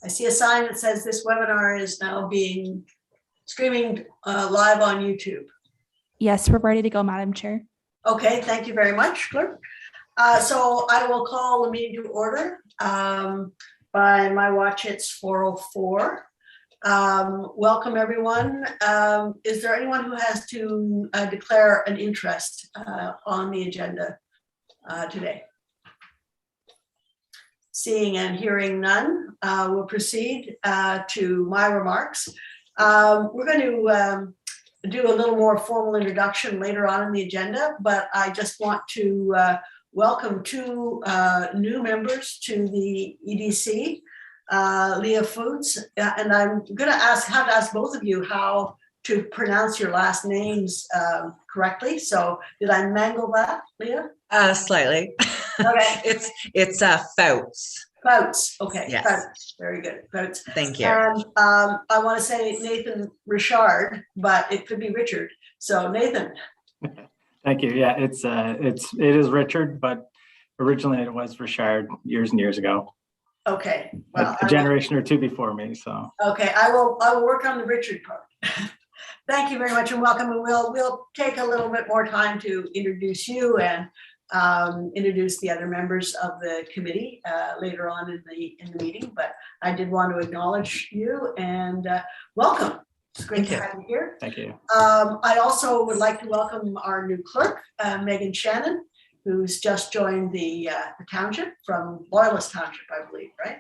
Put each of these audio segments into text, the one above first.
I see a sign that says this webinar is now being streaming live on YouTube. Yes, we're ready to go, Madam Chair. Okay, thank you very much, Clerk. So I will call the meeting to order. By my watch, it's 4:04. Welcome, everyone. Is there anyone who has to declare an interest on the agenda today? Seeing and hearing none, we'll proceed to my remarks. We're going to do a little more formal introduction later on in the agenda, but I just want to welcome two new members to the EDC, Leah Foods, and I'm going to have to ask both of you how to pronounce your last names correctly. So did I mangle that, Leah? Slightly. Okay. it's Fouts. Fouts. Okay. Yes. Fouts. Very good. Fouts. Thank you. And I want to say Nathan Richard, but it could be Richard. So Nathan. Thank you. Yeah, it is Richard, but originally it was Richard years and years ago. Okay. Well, a generation or two before me. So. Okay, I will work on the Richard part. Thank you very much and welcome. And we'll take a little bit more time to introduce you and introduce the other members of the committee later on in the meeting. But I did want to acknowledge you and welcome. It's great to have you here. Thank you. I also would like to welcome our new clerk, Megan Shannon, who's just joined the township from Loyalist Township, I believe, right?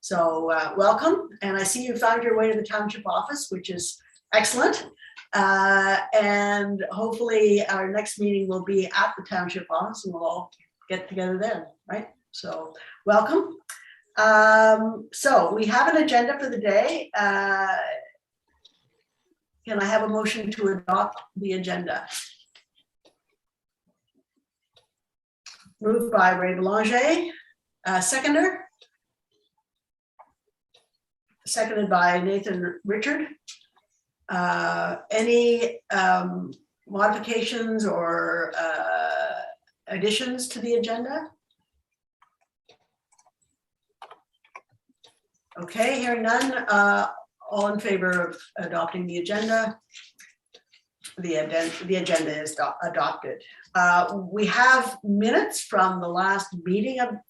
So welcome. And I see you found your way to the township office, which is excellent. And hopefully our next meeting will be at the township office and we'll all get together then, right? So welcome. So we have an agenda for the day. Can I have a motion to adopt the agenda? Moved by Ray Belanger, seconder. Seconded by Nathan Richard. Any modifications or additions to the agenda? Okay, hearing none. All in favor of adopting the agenda? The agenda is adopted. We have minutes from the last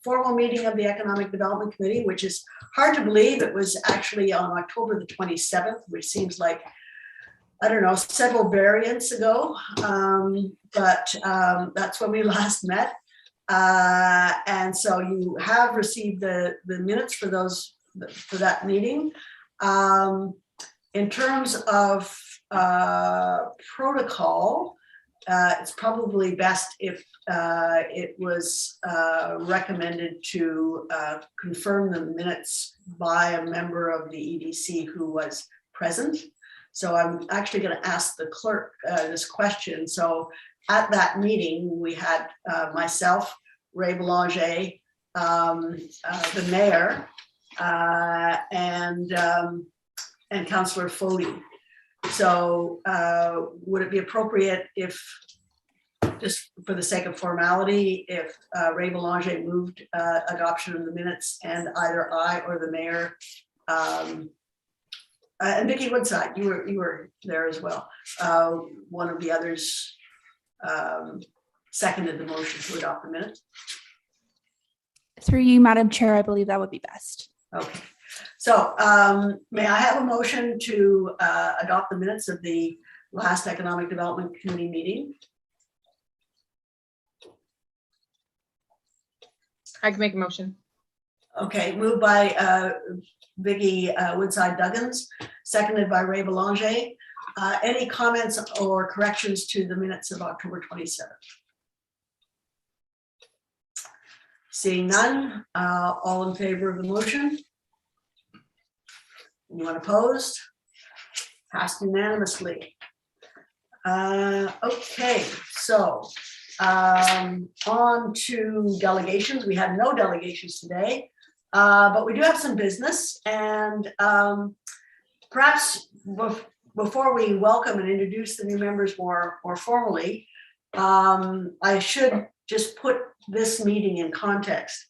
formal meeting of the Economic Development Committee, which is hard to believe. It was actually on October the 27th, which seems like, I don't know, several variants ago, but that's when we last met. And so you have received the minutes for that meeting. In terms of protocol, it's probably best if it was recommended to confirm the minutes by a member of the EDC who was present. So I'm actually going to ask the clerk this question. So at that meeting, we had myself, Ray Belanger, the mayor, and Councillor Foley. So would it be appropriate if, just for the sake of formality, if Ray Belanger moved adoption of the minutes and either I or the mayor, and Vicki Woodside, you were there as well. One of the others seconded the motion to adopt the minutes. Through you, Madam Chair, I believe that would be best. Okay. So may I have a motion to adopt the minutes of the last Economic Development Committee meeting? I can make a motion. Okay, moved by Vicki Woodside Duggins, seconded by Ray Belanger. Any comments or corrections to the minutes of October 27th? Seeing none, all in favor of the motion? Anyone opposed? Passed unanimously. Okay, so on to delegations. We had no delegations today, but we do have some business, and perhaps before we welcome and introduce the new members more formally, I should just put this meeting in context.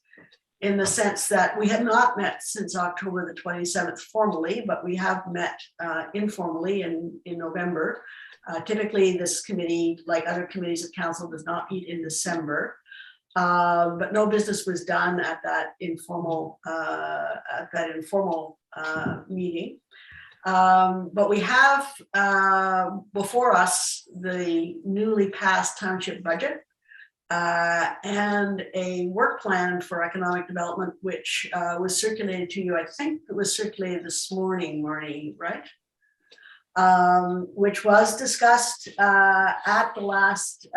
in the sense that we have not met since October the 27th formally, but we have met informally in November. Typically, this committee, like other committees of council, does not meet in December. But no business was done at that informal meeting. But we have before us the newly passed township budget and a work plan for economic development, which was circulated to you. I think it was circulated this morning, Marnie, right? Which was discussed at the last,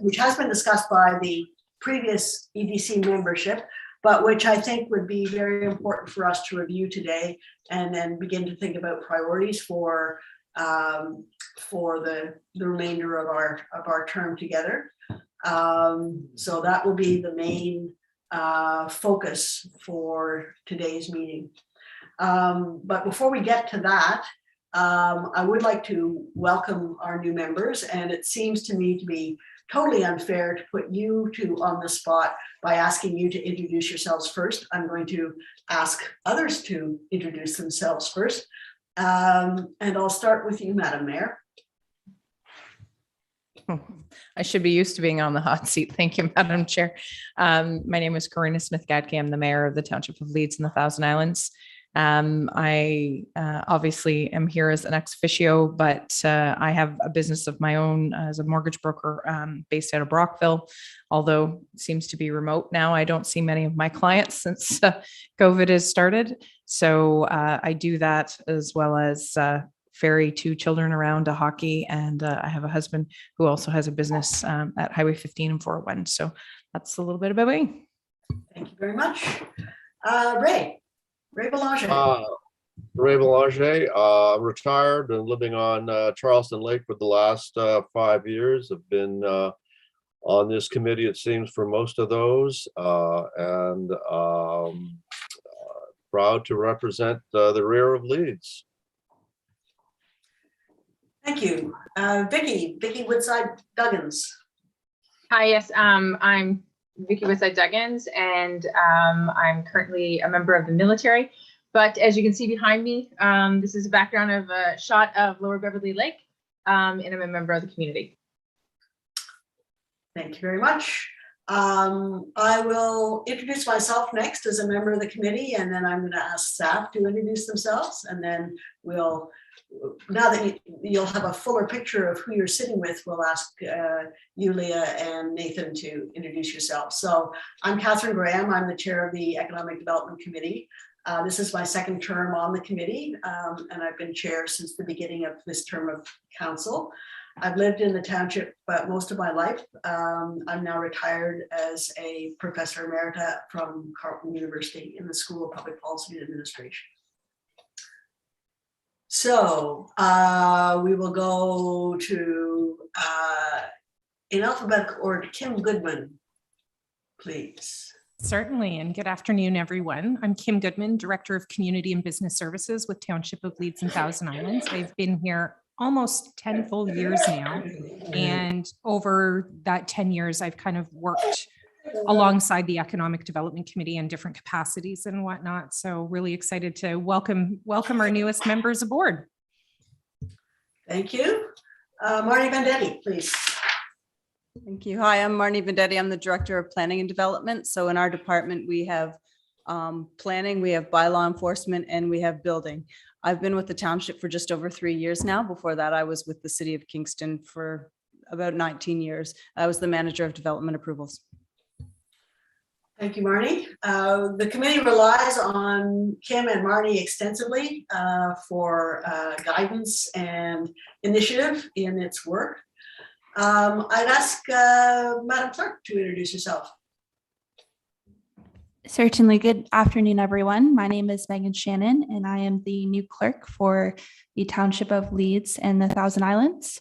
which has been discussed by the previous EDC membership, but which I think would be very important for us to review today and then begin to think about priorities for the remainder of our term together. So that will be the main focus for today's meeting. But before we get to that, I would like to welcome our new members, and it seems to me to be totally unfair to put you two on the spot by asking you to introduce yourselves first. I'm going to ask others to introduce themselves first. And I'll start with you, Madam Mayor. I should be used to being on the hot seat. Thank you, Madam Chair. My name is Karina Smith-Gadke. I'm the mayor of the Township of Leeds in the Thousand Islands. I obviously am here as an ex officio, but I have a business of my own as a mortgage broker based out of Brockville, although it seems to be remote now. I don't see many of my clients since COVID has started. So I do that as well as ferry two children around to hockey. And I have a husband who also has a business at Highway 15 and 401. So that's a little bit about me. Thank you very much. Ray Belanger. Ray Belanger, retired and living on Charleston Lake for the last 5 years. I've been on this committee, it seems, for most of those, and proud to represent the rear of Leeds. Thank you. Vicky Woodside-Duggins. Hi, yes, I'm Vicky Woodside-Duggins, and I'm currently a member of the military. But as you can see behind me, this is a background of a shot of Lower Beverly Lake, and I'm a member of the community. Thank you very much. I will introduce myself next as a member of the committee, and then I'm going to ask staff to introduce themselves, and then we'll, now that you'll have a fuller picture of who you're sitting with, we'll ask you, Leah, and Nathan to introduce yourself. So I'm Catherine Graham. I'm the chair of the Economic Development Committee. This is my second term on the committee, and I've been chair since the beginning of this term of council. I've lived in the township most of my life. I'm now retired as a professor emerita from Carleton University in the School of Public Policy and Administration. So we will go to, in alphabetical order, Kim Goodman, please. Certainly, and good afternoon, everyone. I'm Kim Goodman, Director of Community and Business Services with Township of Leeds and Thousand Islands. I've been here almost 10 full years now, and over that 10 years, I've kind of worked alongside the Economic Development Committee in different capacities and whatnot. So really excited to welcome our newest members aboard. Thank you. Marnie Vendetti, please. Thank you. Hi, I'm Marnie Vendetti. I'm the Director of Planning and Development. So in our department, we have planning, we have bylaw enforcement, and we have building. I've been with the township for just over 3 years now. Before that, I was with the City of Kingston for about 19 years. I was the manager of development approvals. Thank you, Marnie. The committee relies on Kim and Marnie extensively for guidance and initiative in its work. I'd ask Madam Clerk to introduce herself. Certainly. Good afternoon, everyone. My name is Megan Shannon, and I am the new clerk for the Township of Leeds and the Thousand Islands.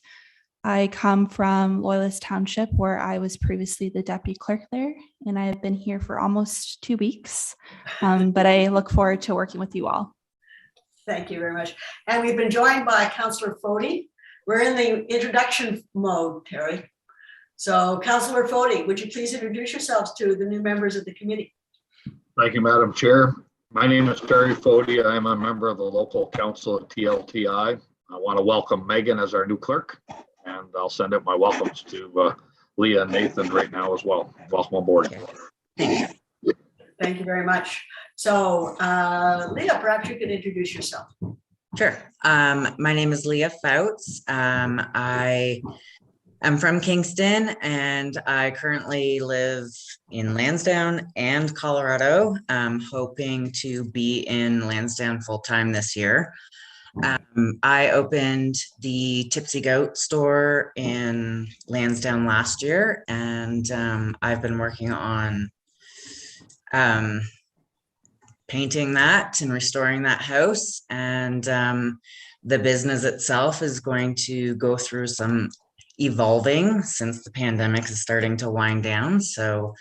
I come from Loyalist Township, where I was previously the deputy clerk there, and I have been here for almost 2 weeks, but I look forward to working with you all. Thank you very much. And we've been joined by Councillor Fody. We're in the introduction mode, Terry. So Councillor Foti, would you please introduce yourselves to the new members of the committee? Thank you, Madam Chair. My name is Terry Foti. I am a member of the local council at TLTI. I want to welcome Megan as our new clerk, and I'll send out my welcomes to Leah and Nathan right now as well. Welcome aboard. Thank you very much. So Leah, perhaps you could introduce yourself. Sure. My name is Leah Fouts. I'm from Kingston and I currently live in Lansdowne and Colorado. I'm hoping to be in Lansdowne full-time this year. I opened the Tipsy Goat store in Lansdowne last year, and I've been working on painting that and restoring that house. And the business itself is going to go through some evolving since the pandemic is starting to wind down. So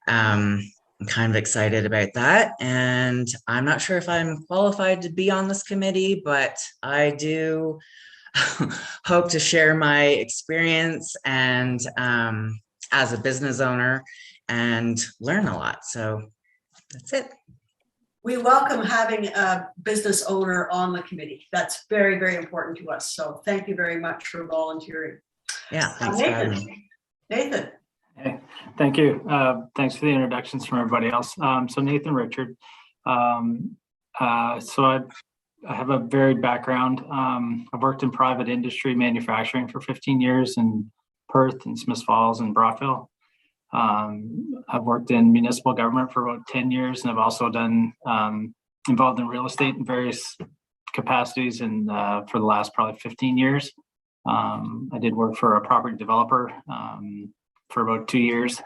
I'm kind of excited about that. And I'm not sure if I'm qualified to be on this committee, but I do hope to share my experience and as a business owner and learn a lot. So that's it. We welcome having a business owner on the committee. That's very, very important to us. So thank you very much for volunteering. Yeah, thanks for having me. Nathan. Hey, thank you. Thanks for the introductions from everybody else. So Nathan Richard. So I have a varied background. I've worked in private industry manufacturing for 15 years in Perth and Smiths Falls and Brockville. I've worked in municipal government for about 10 years, and I've also done involved in real estate in various capacities and for the last probably 15 years. I did work for a property developer for about 2 years,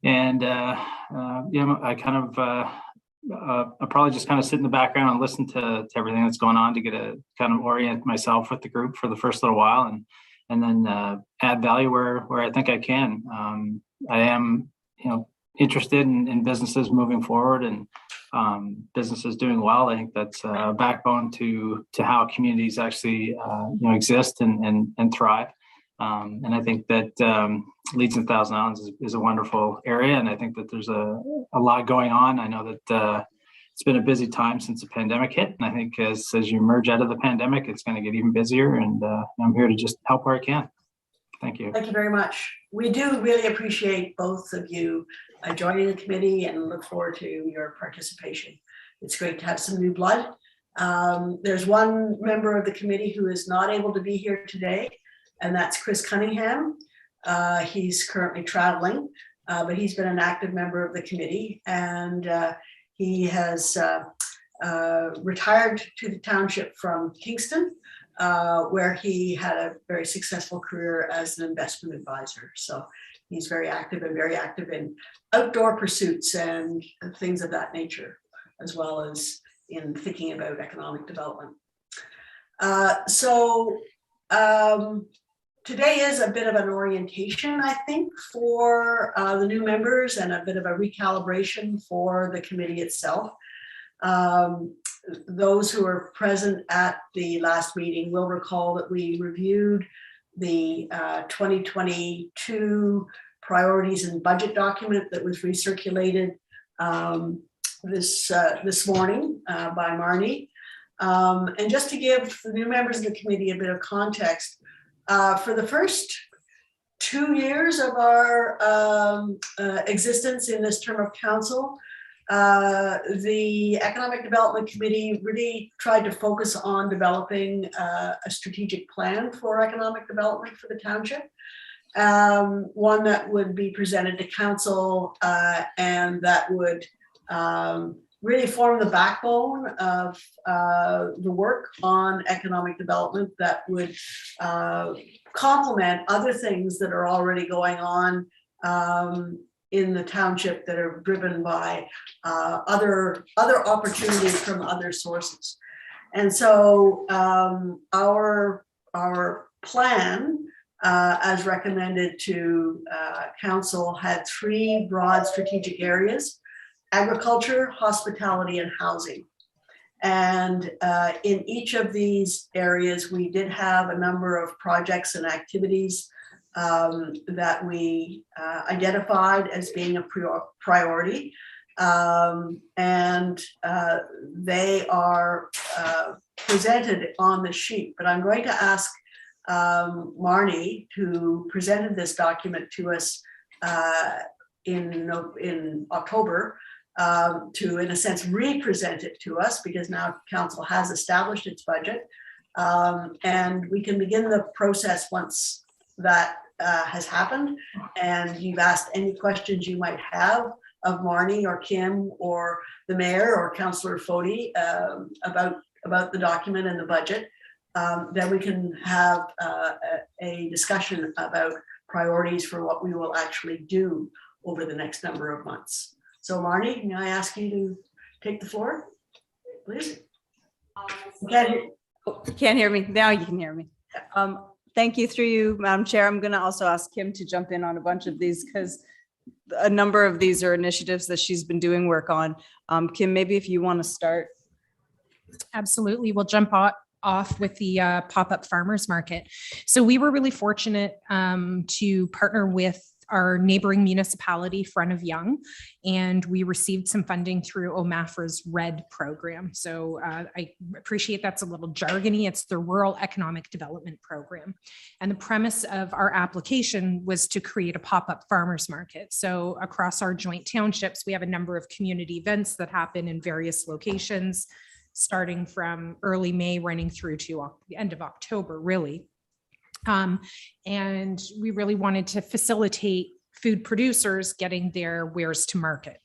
and I kind of I probably just kind of sit in the background and listen to everything that's going on to get a kind of orient myself with the group for the first little while, and then add value where I think I can. I am, interested in businesses moving forward and businesses doing well. I think that's a backbone to how communities actually exist and thrive. And I think that Leeds and Thousand Islands is a wonderful area, and I think that there's a lot going on. I know that it's been a busy time since the pandemic hit, and I think as you emerge out of the pandemic, it's going to get even busier. And I'm here to just help where I can. Thank you. Thank you very much. We do really appreciate both of you joining the committee and look forward to your participation. It's great to have some new blood. There's one member of the committee who is not able to be here today, and that's Chris Cunningham. He's currently traveling, but he's been an active member of the committee, and he has retired to the township from Kingston, where he had a very successful career as an investment advisor. So he's very active in outdoor pursuits and things of that nature, as well as in thinking about economic development. Today is a bit of an orientation, I think, for the new members and a bit of a recalibration for the committee itself. Those who are present at the last meeting will recall that we reviewed the 2022 priorities and budget document that was recirculated this morning by Marnie. And just to give the new members of the committee a bit of context, for the first 2 years of our existence in this term of council, the Economic Development Committee really tried to focus on developing a strategic plan for economic development for the township, one that would be presented to council and that would really form the backbone of the work on economic development that would complement other things that are already going on in the township that are driven by other opportunities from other sources. And so our plan, as recommended to council, had 3 broad strategic areas: agriculture, hospitality, and housing. And in each of these areas, we did have a number of projects and activities that we identified as being a priority. And they are presented on the sheet, but I'm going to ask Marnie, who presented this document to us in October, to, in a sense, re-present it to us, because now council has established its budget. And we can begin the process once that has happened. And you've asked any questions you might have of Marnie or Kim or the mayor or Councillor Fody about the document and the budget. Then we can have a discussion about priorities for what we will actually do over the next number of months. So Marnie, may I ask you to take the floor, please? You can't hear me. Now you can hear me. Thank you through you, Madam Chair. I'm going to also ask Kim to jump in on a bunch of these because a number of these are initiatives that she's been doing work on. Kim, maybe if you want to start. Absolutely. We'll jump off with the pop-up farmers market. So we were really fortunate to partner with our neighboring municipality, Front of Young, and we received some funding through OMAFRA's RED program. So I appreciate that's a little jargony. It's the Rural Economic Development Program. And the premise of our application was to create a pop-up farmers market. So across our joint townships, we have a number of community events that happen in various locations, starting from early May, running through to the end of October, really. And we really wanted to facilitate food producers getting their wares to market.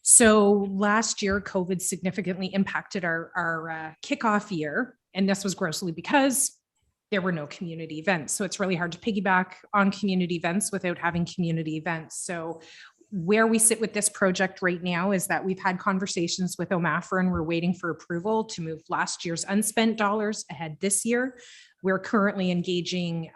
So last year, COVID significantly impacted our kickoff year, and this was grossly because there were no community events. So it's really hard to piggyback on community events without having community events. So where we sit with this project right now is that we've had conversations with OMAFRA and we're waiting for approval to move last year's unspent dollars ahead this year. We're currently engaging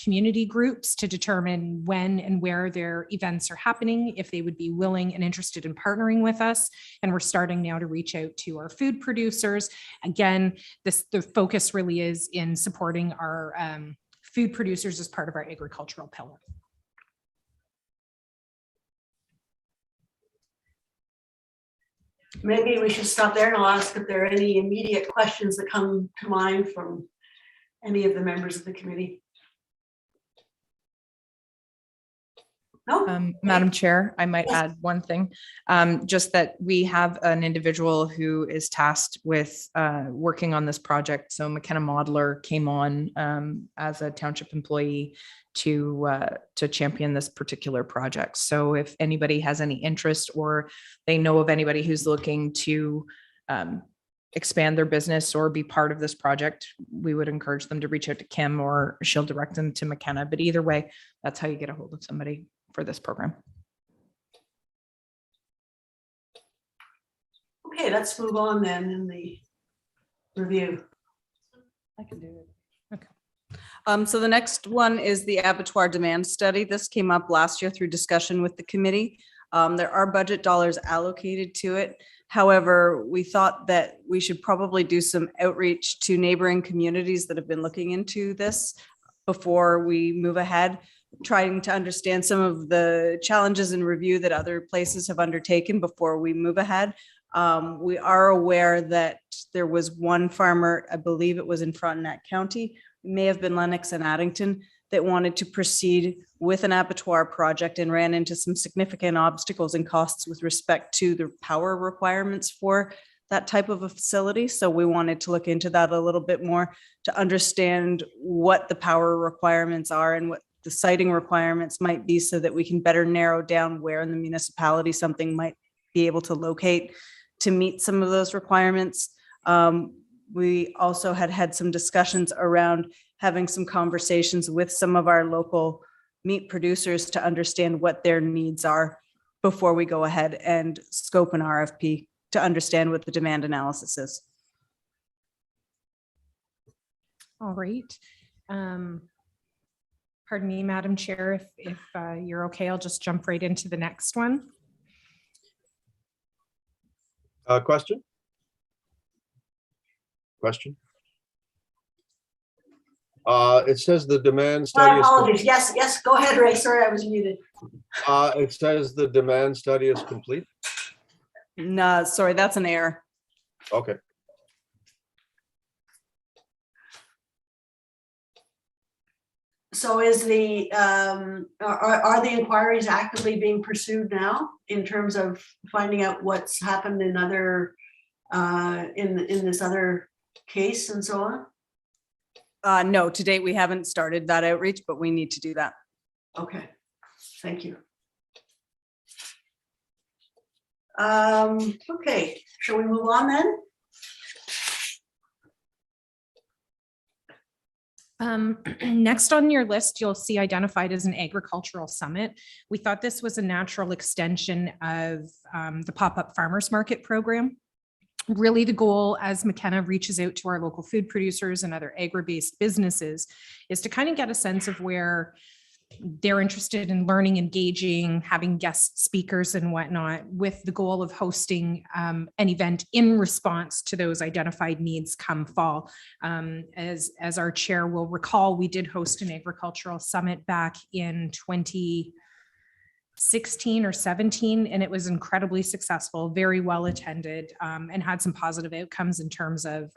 community groups to determine when and where their events are happening, if they would be willing and interested in partnering with us. And we're starting now to reach out to our food producers. Again, the focus really is in supporting our food producers as part of our agricultural pillar. Maybe we should stop there and I'll ask if there are any immediate questions that come to mind from any of the members of the committee. No? Madam Chair, I might add one thing, just that we have an individual who is tasked with working on this project. So McKenna Modeler came on as a township employee to champion this particular project. So if anybody has any interest or they know of anybody who's looking to expand their business or be part of this project, we would encourage them to reach out to Kim or she'll direct them to McKenna. But either way, that's how you get a hold of somebody for this program. Okay, let's move on then in the review. I can do it. Okay. So the next one is the abattoir demand study. This came up last year through discussion with the committee. There are budget dollars allocated to it. However, we thought that we should probably do some outreach to neighboring communities that have been looking into this before we move ahead, trying to understand some of the challenges and review that other places have undertaken before we move ahead. We are aware that there was one farmer, I believe it was in Frontenac County, it may have been Lennox and Addington, that wanted to proceed with an abattoir project and ran into some significant obstacles and costs with respect to the power requirements for that type of a facility. So we wanted to look into that a little bit more to understand what the power requirements are and what the siting requirements might be so that we can better narrow down where in the municipality something might be able to locate to meet some of those requirements. We also had some discussions around having some conversations with some of our local meat producers to understand what their needs are before we go ahead and scope an RFP to understand what the demand analysis is. All right. Pardon me, Madam Chair, if you're okay, I'll just jump right into the next one. Question? Question? It says the demand My study is, apologies. Yes, yes, go ahead, Ray. Sorry, I was muted. it says the demand study is complete. No, sorry, that's an error. Okay. So is the, are the inquiries actively being pursued now in terms of finding out what's happened in other, in this other case and so on? No, to date, we haven't started that outreach, but we need to do that. Okay, thank you. Okay, shall we move on then? Next on your list, you'll see identified as an agricultural summit. We thought this was a natural extension of the pop-up farmers market program. Really the goal, as McKenna reaches out to our local food producers and other agri-based businesses, is to kind of get a sense of where they're interested in learning, engaging, having guest speakers and whatnot, with the goal of hosting an event in response to those identified needs come fall. As our chair will recall, we did host an agricultural summit back in 2016 or 17, and it was incredibly successful, very well attended, and had some positive outcomes in terms of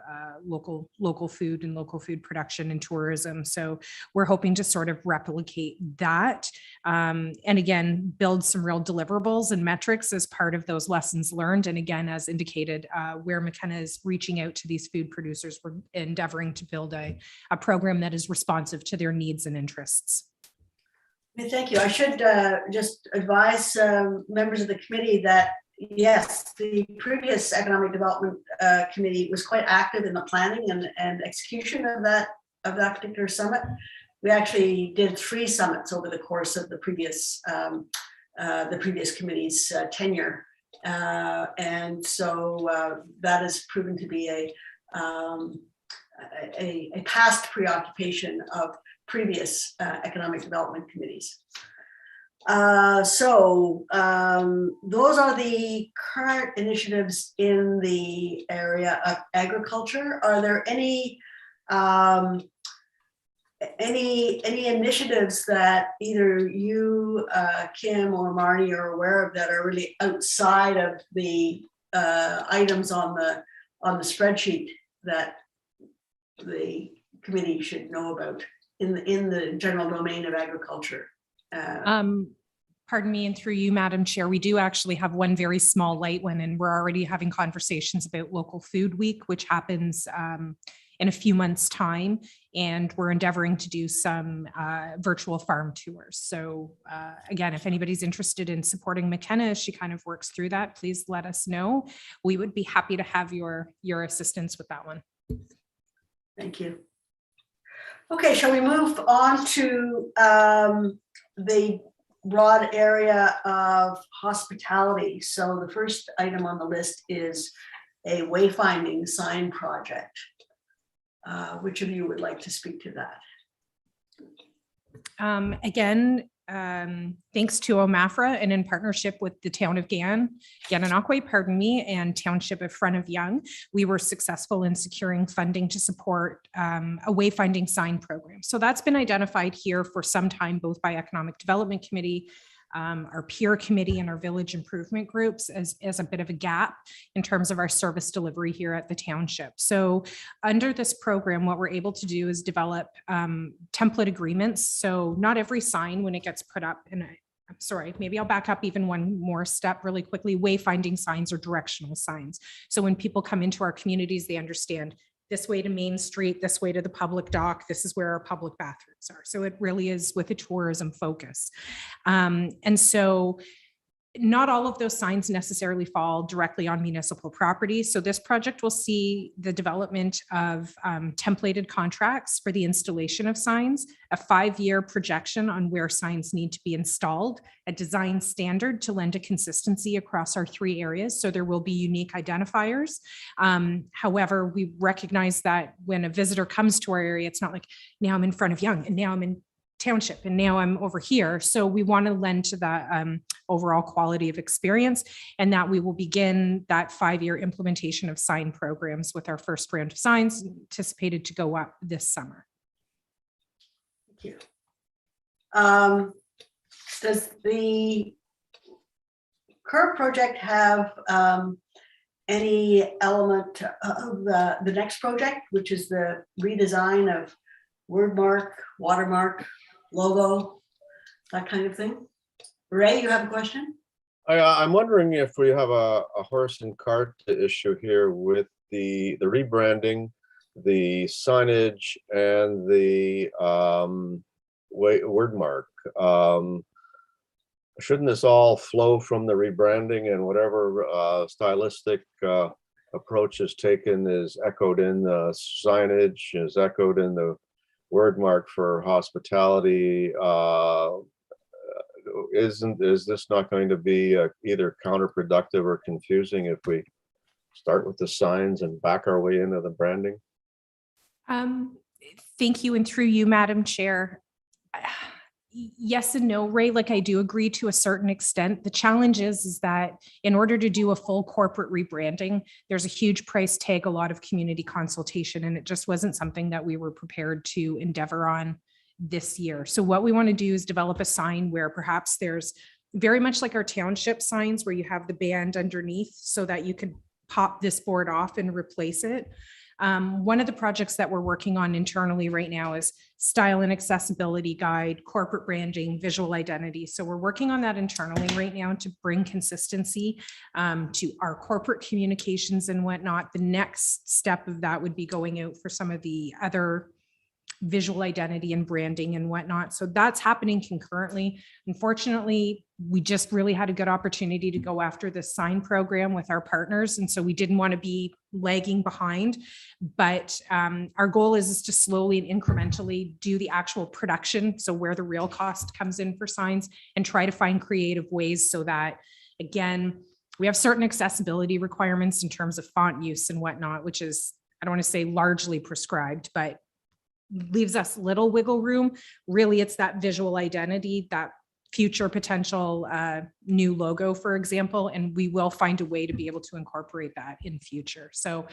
local food and local food production and tourism. So we're hoping to sort of replicate that, and again, build some real deliverables and metrics as part of those lessons learned. And again, as indicated, where McKenna is reaching out to these food producers, we're endeavoring to build a program that is responsive to their needs and interests. Thank you. I should just advise members of the committee that, yes, the previous Economic Development Committee was quite active in the planning and execution of that particular summit. We actually did 3 summits over the course of the previous committee's tenure. And so that has proven to be a past preoccupation of previous economic development committees. So those are the current initiatives in the area of agriculture. Are there any initiatives that either you, Kim or Marnie, are aware of that are really outside of the items on the spreadsheet that the committee should know about in the general domain of agriculture? Pardon me, and through you, Madam Chair, we do actually have one very small light one, and we're already having conversations about Local Food Week, which happens in a few months' time, and we're endeavoring to do some virtual farm tours. So again, if anybody's interested in supporting McKenna as she kind of works through that, please let us know. We would be happy to have your assistance with that one. Thank you. Okay, shall we move on to the broad area of hospitality? So the first item on the list is a wayfinding sign project. Which of you would like to speak to that? Again, thanks to OMAFRA and in partnership with the town of Gananoque, pardon me, and Township of Front of Young, we were successful in securing funding to support a wayfinding sign program. So that's been identified here for some time, both by Economic Development Committee, our peer committee, and our village improvement groups as a bit of a gap in terms of our service delivery here at the township. So under this program, what we're able to do is develop template agreements. So not every sign, when it gets put up, and I'm sorry, maybe I'll back up even one more step really quickly. Wayfinding signs are directional signs. So when people come into our communities, they understand this way to Main Street, this way to the public dock, this is where our public bathrooms are. So it really is with a tourism focus. And so not all of those signs necessarily fall directly on municipal property. So this project will see the development of templated contracts for the installation of signs, a 5-year projection on where signs need to be installed, a design standard to lend a consistency across our 3 areas. So there will be unique identifiers. However, we recognize that when a visitor comes to our area, it's not like now I'm in Front of Young and now I'm in Township and now I'm over here. So we want to lend to that overall quality of experience, and that we will begin that 5-year implementation of sign programs with our first round of signs anticipated to go up this summer. you. Does the current project have any element of the next project, which is the redesign of wordmark, watermark, logo, that kind of thing? Ray, you have a question? I'm wondering if we have a horse and cart issue here with the rebranding, the signage, and the wordmark. Shouldn't this all flow from the rebranding, and whatever stylistic approach is taken is echoed in the signage, is echoed in the wordmark for hospitality? Is this not going to be either counterproductive or confusing if we start with the signs and back our way into the branding? Thank you, and through you, Madam Chair. Yes and no, Ray. Like, I do agree to a certain extent. The challenge is that in order to do a full corporate rebranding, there's a huge price tag, a lot of community consultation, and it just wasn't something that we were prepared to endeavor on this year. So what we want to do is develop a sign where perhaps there's very much like our township signs where you have the band underneath so that you can pop this board off and replace it. One of the projects that we're working on internally right now is style and accessibility guide, corporate branding, visual identity. So we're working on that internally right now to bring consistency to our corporate communications and whatnot. The next step of that would be going out for some of the other visual identity and branding and whatnot. So that's happening concurrently. Unfortunately, we just really had a good opportunity to go after this sign program with our partners. And so we didn't want to be lagging behind, but our goal is to slowly and incrementally do the actual production. So where the real cost comes in for signs, and try to find creative ways so that, again, we have certain accessibility requirements in terms of font use and whatnot, which is, I don't want to say largely prescribed, but leaves us little wiggle room. Really, it's that visual identity, that future potential new logo, for example, and we will find a way to be able to incorporate that in future. So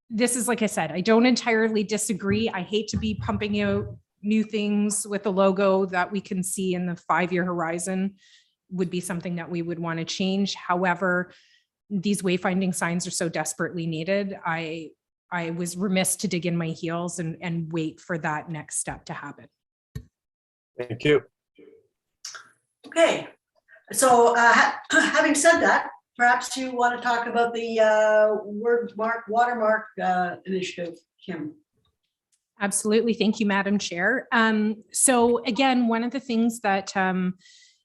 this is, like I said, I don't entirely disagree. I hate to be pumping out new things with a logo that we can see in the 5-year horizon would be something that we would want to change. However, these wayfinding signs are so desperately needed. I was remiss to dig in my heels and wait for that next step to happen. Thank you. Okay, so having said that, perhaps you want to talk about the wordmark, watermark initiative, Kim. Absolutely. Thank you, Madam Chair. So again, one of the things that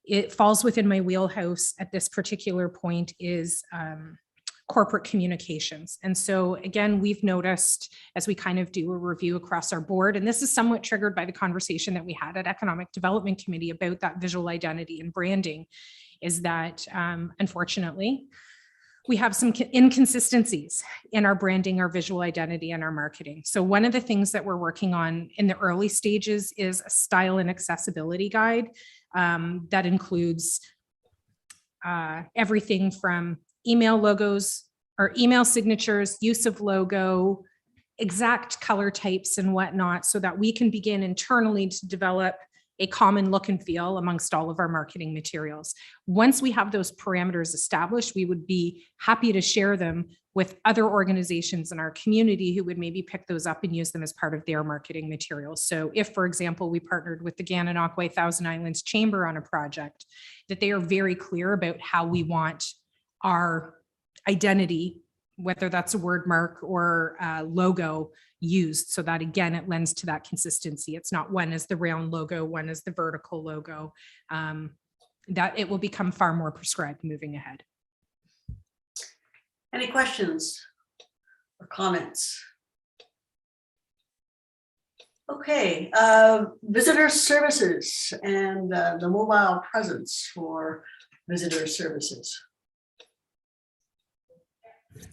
it falls within my wheelhouse at this particular point is corporate communications. And so again, we've noticed as we kind of do a review across our board, and this is somewhat triggered by the conversation that we had at Economic Development Committee about that visual identity and branding, is that unfortunately, we have some inconsistencies in our branding, our visual identity, and our marketing. So one of the things that we're working on in the early stages is a style and accessibility guide that includes everything from email logos or email signatures, use of logo, exact color types and whatnot, so that we can begin internally to develop a common look and feel amongst all of our marketing materials. Once we have those parameters established, we would be happy to share them with other organizations in our community who would maybe pick those up and use them as part of their marketing materials. So if, for example, we partnered with the Gananoque Thousand Islands Chamber on a project, that they are very clear about how we want our identity, whether that's a word mark or a logo, used, so that again, it lends to that consistency. It's not one is the round logo, one is the vertical logo, that it will become far more prescribed moving ahead. Any questions or comments? Okay, visitor services and the mobile presence for visitor services.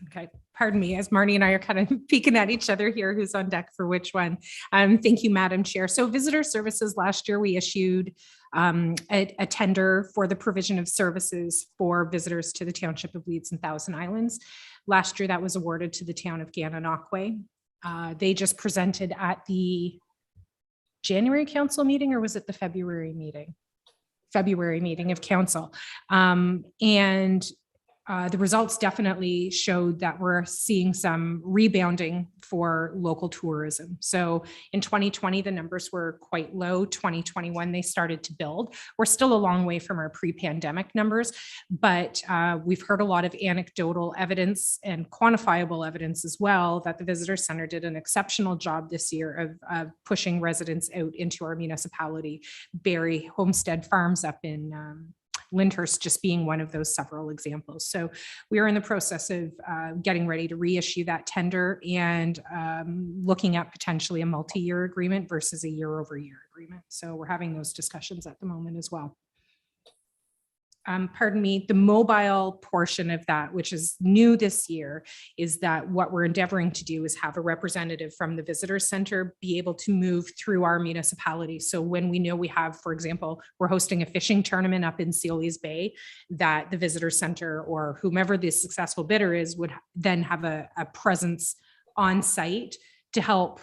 Okay, pardon me, as Marnie and I are kind of peeking at each other here, who's on deck for which one. Thank you, Madam Chair. So visitor services, last year we issued a tender for the provision of services for visitors to the Township of Leeds and Thousand Islands. Last year that was awarded to the town of Gananoque. They just presented at the January council meeting, or was it the February meeting? February meeting of council. The results definitely showed that we're seeing some rebounding for local tourism. So in 2020, the numbers were quite low. 2021, they started to build. We're still a long way from our pre-pandemic numbers, but we've heard a lot of anecdotal evidence and quantifiable evidence as well that the Visitor Center did an exceptional job this year of pushing residents out into our municipality. Barry Homestead Farms up in Lyndhurst just being one of those several examples. So we are in the process of getting ready to reissue that tender and looking at potentially a multi-year agreement versus a year-over-year agreement. So we're having those discussions at the moment as well. Pardon me, the mobile portion of that, which is new this year, is that what we're endeavoring to do is have a representative from the visitor center be able to move through our municipality. So when we know we have, for example, we're hosting a fishing tournament up in Sealy's Bay, that the visitor center or whomever the successful bidder is would then have a presence on site to help,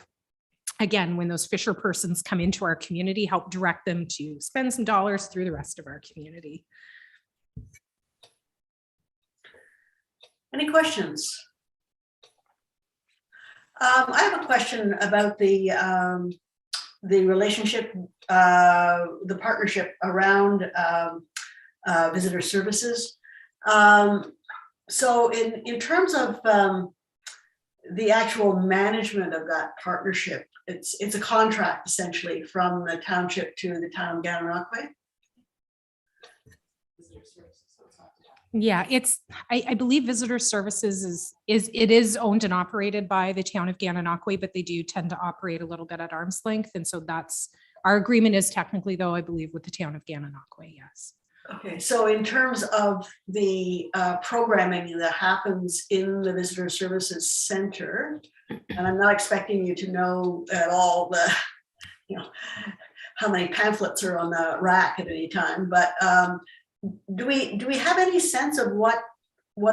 again, when those fisher persons come into our community, help direct them to spend some dollars through the rest of our community. Any questions? I have a question about the relationship, the partnership around visitor services. So in terms of the actual management of that partnership, it's a contract essentially from the township to the town of Gananoque. Yeah, I believe Visitor Services is owned and operated by the town of Gananoque, but they do tend to operate a little bit at arm's length. And so that's, our agreement is technically, though, I believe, with the town of Gananoque, yes. Okay, so in terms of the programming that happens in the Visitor Services Center, and I'm not expecting you to know at all the, how many pamphlets are on the rack at any time, but do we have any sense of what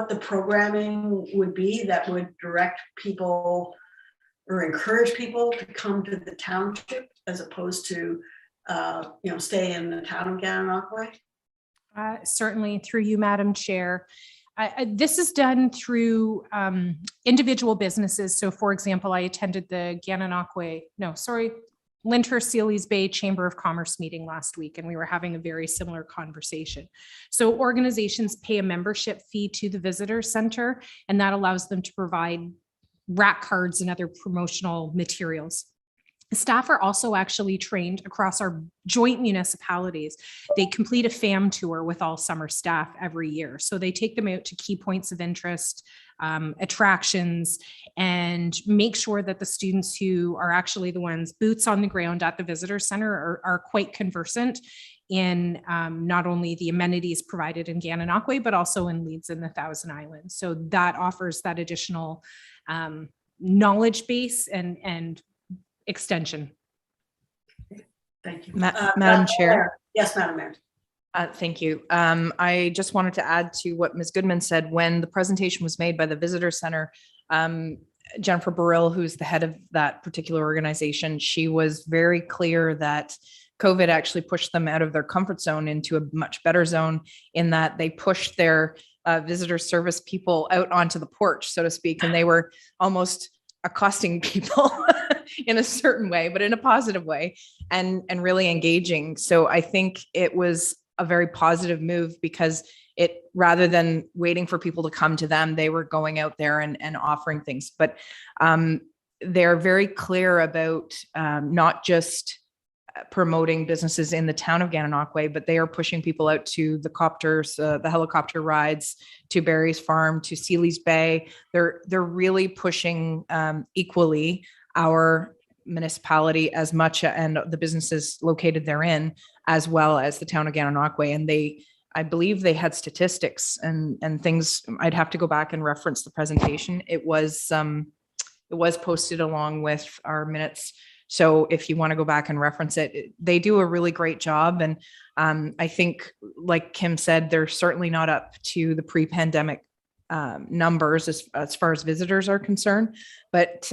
the programming would be that would direct people or encourage people to come to the township as opposed to stay in the town of Gananoque? Certainly through you, Madam Chair. This is done through individual businesses. So for example, I attended the Lyndhurst Sealy's Bay Chamber of Commerce meeting last week, and we were having a very similar conversation. So organizations pay a membership fee to the visitor center, and that allows them to provide rack cards and other promotional materials. Staff are also actually trained across our joint municipalities. They complete a FAM tour with all summer staff every year. So they take them out to key points of interest, attractions, and make sure that the students who are actually the ones boots on the ground at the visitor center are quite conversant in not only the amenities provided in Gananoque, but also in Leeds and the Thousand Islands. So that offers that additional knowledge base and extension. Thank you. Madam Chair. Yes, Madam Mayor. Thank you. I just wanted to add to what Ms. Goodman said. When the presentation was made by the Visitor Center, Jennifer Burrill, who's the head of that particular organization, she was very clear that COVID actually pushed them out of their comfort zone into a much better zone, in that they pushed their visitor service people out onto the porch, so to speak, and they were almost accosting people in a certain way, but in a positive way, and really engaging. So I think it was a very positive move, because it, rather than waiting for people to come to them, they were going out there and offering things. But they're very clear about not just promoting businesses in the town of Gananoque, but they are pushing people out to the copters, the helicopter rides, to Barry's Farm, to Sealy's Bay. They're really pushing equally our municipality as much, and the businesses located therein, as well as the town of Gananoque. And I believe they had statistics and things. I'd have to go back and reference the presentation. It was posted along with our minutes. So if you want to go back and reference it, they do a really great job. And I think, like Kim said, they're certainly not up to the pre-pandemic numbers as far as visitors are concerned, but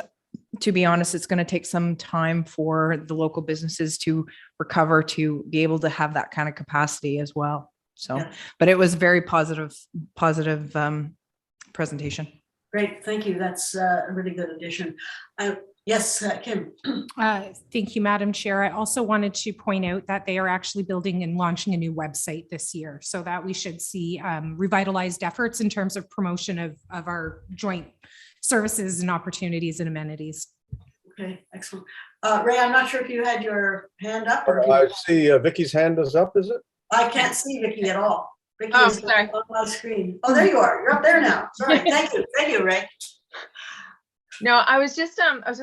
to be honest, it's going to take some time for the local businesses to recover, to be able to have that kind of capacity as well. So, Yeah. but it was very positive presentation. Great, thank you. That's a really good addition. Yes, Kim. Thank you, Madam Chair. I also wanted to point out that they are actually building and launching a new website this year, so that we should see revitalized efforts in terms of promotion of our joint services and opportunities and amenities. Okay, excellent. Ray, I'm not sure if you had your hand up. Or I see Vicky's hand is up, is it? I can't see Vicky at all. Vicky Oh, is sorry. on my screen. Oh, there you are. You're up there now. Sorry. Thank you. Thank you, Ray. No, I was just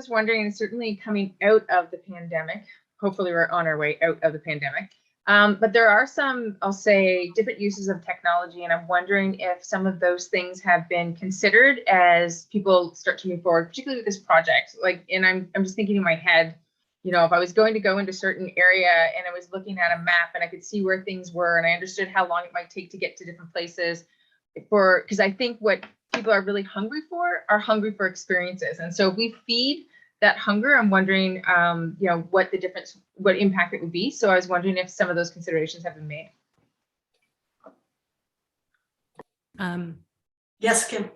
wondering, certainly coming out of the pandemic, hopefully we're on our way out of the pandemic. But there are some, I'll say, different uses of technology, and I'm wondering if some of those things have been considered as people start to move forward, particularly with this project. Like, and I'm just thinking in my head, you know, if I was going to go into a certain area and I was looking at a map and I could see where things were and I understood how long it might take to get to different places, because I think what people are really hungry for experiences. And so if we feed that hunger, I'm wondering, you know, what impact it would be. So I was wondering if some of those considerations have been made. Yes, Kim.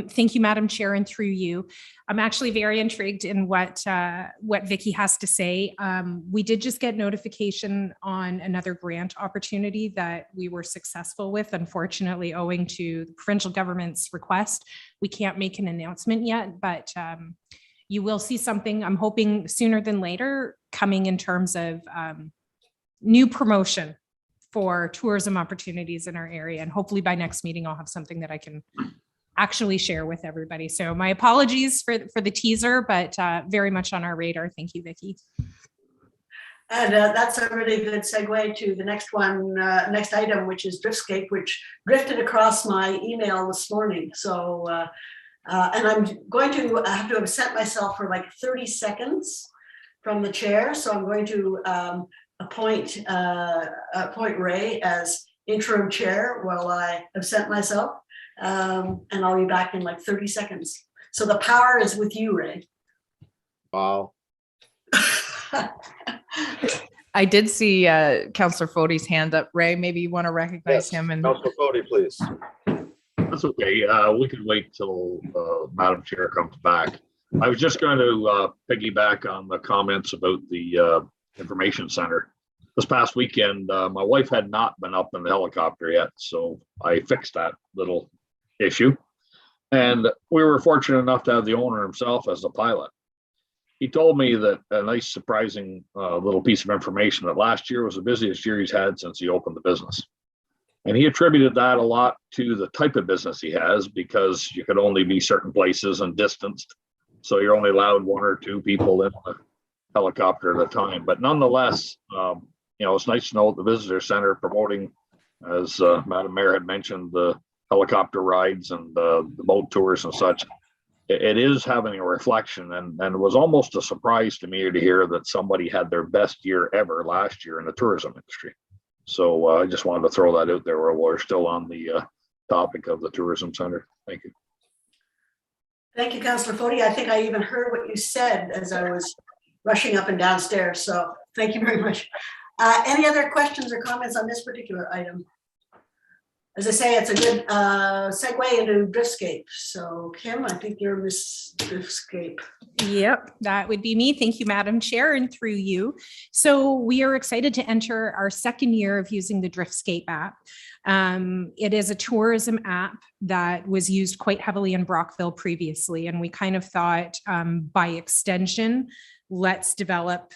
Thank you, Madam Chair, and through you. I'm actually very intrigued in what Vicky has to say. We did just get notification on another grant opportunity that we were successful with. Unfortunately, owing to the provincial government's request, we can't make an announcement yet, but you will see something, I'm hoping sooner than later, coming in terms of new promotion for tourism opportunities in our area. And hopefully by next meeting, I'll have something that I can actually share with everybody. So my apologies for the teaser, but very much on our radar. Thank you, Vicki. And that's a really good segue to the next one, next item, which is Driftscape, which drifted across my email this morning. So, and I'm going to have to absent myself for like 30 seconds from the chair. So I'm going to appoint Ray as interim chair while I absent myself. And I'll be back in like 30 seconds. So the power is with you, Ray. Wow. I did see Councillor Fode's hand up. Ray, maybe you want to recognize him. And Councillor Fode, please. That's okay. We can wait till Madam Chair comes back. I was just going to piggyback on the comments about the information center. This past weekend, my wife had not been up in the helicopter yet, so I fixed that little issue. And we were fortunate enough to have the owner himself as the pilot. He told me that a nice, surprising little piece of information that last year was the busiest year he's had since he opened the business. And he attributed that a lot to the type of business he has, because you could only be certain places and distanced. So you're only allowed one or two people in the helicopter at a time. But nonetheless, you know, it's nice to know the visitor center promoting, as Madam Mayor had mentioned, the helicopter rides and the boat tours and such. It is having a reflection, and it was almost a surprise to me to hear that somebody had their best year ever last year in the tourism industry. So I just wanted to throw that out there while we're still on the topic of the tourism center. Thank you. Thank you, Councillor Fode. I think I even heard what you said as I was rushing up and downstairs. So thank you very much. Any other questions or comments on this particular item? As I say, it's a good segue into Driftscape. So Kim, I think you're Miss Driftscape. Yep, that would be me. Thank you, Madam Chair, and through you. So we are excited to enter our second year of using the Driftscape app. It is a tourism app that was used quite heavily in Brockville previously, and we kind of thought by extension, let's develop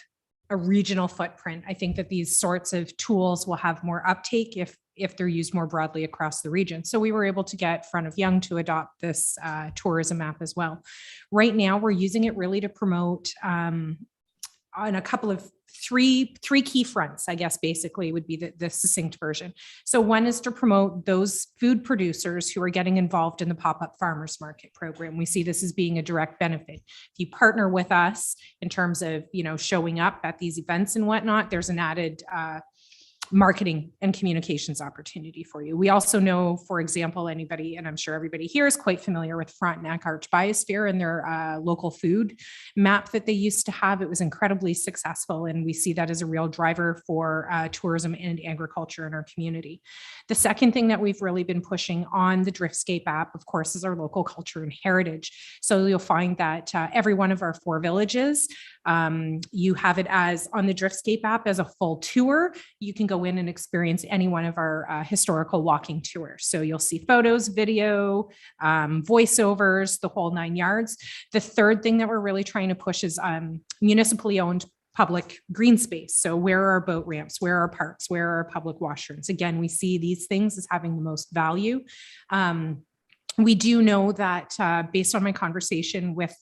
a regional footprint. I think that these sorts of tools will have more uptake if they're used more broadly across the region. So we were able to get Front of Young to adopt this tourism app as well. Right now, we're using it really to promote on a couple of three key fronts, I guess, basically would be the succinct version. So one is to promote those food producers who are getting involved in the pop-up farmers market program. We see this as being a direct benefit. If you partner with us in terms of, you know, showing up at these events and whatnot, there's an added marketing and communications opportunity for you. We also know, for example, anybody, and I'm sure everybody here is quite familiar with Frontenac Arch Biosphere and their local food map that they used to have. It was incredibly successful, and we see that as a real driver for tourism and agriculture in our community. The second thing that we've really been pushing on the Driftscape app, of course, is our local culture and heritage. So you'll find that every one of our 4 villages, you have it as on the Driftscape app as a full tour. You can go in and experience any one of our historical walking tours. So you'll see photos, video, voiceovers, the whole 9 yards. The third thing that we're really trying to push is municipally owned public green space. So where are our boat ramps? Where are our parks? Where are our public washrooms? Again, we see these things as having the most value. We do know that based on my conversation with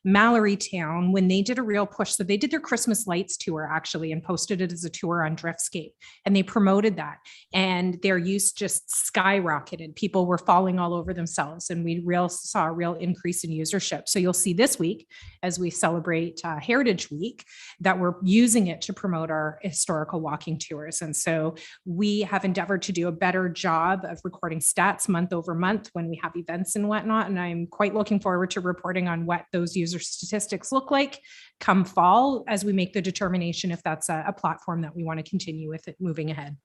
Mallory Town, when they did a real push, so they did their Christmas lights tour actually and posted it as a tour on Driftscape, and they promoted that, and their use just skyrocketed. People were falling all over themselves, and we saw a real increase in usership. So you'll see this week, as we celebrate Heritage Week, that we're using it to promote our historical walking tours. And so we have endeavored to do a better job of recording stats month over month when we have events and whatnot. And I'm quite looking forward to reporting on what those user statistics look like come fall as we make the determination if that's a platform that we want to continue with it moving ahead.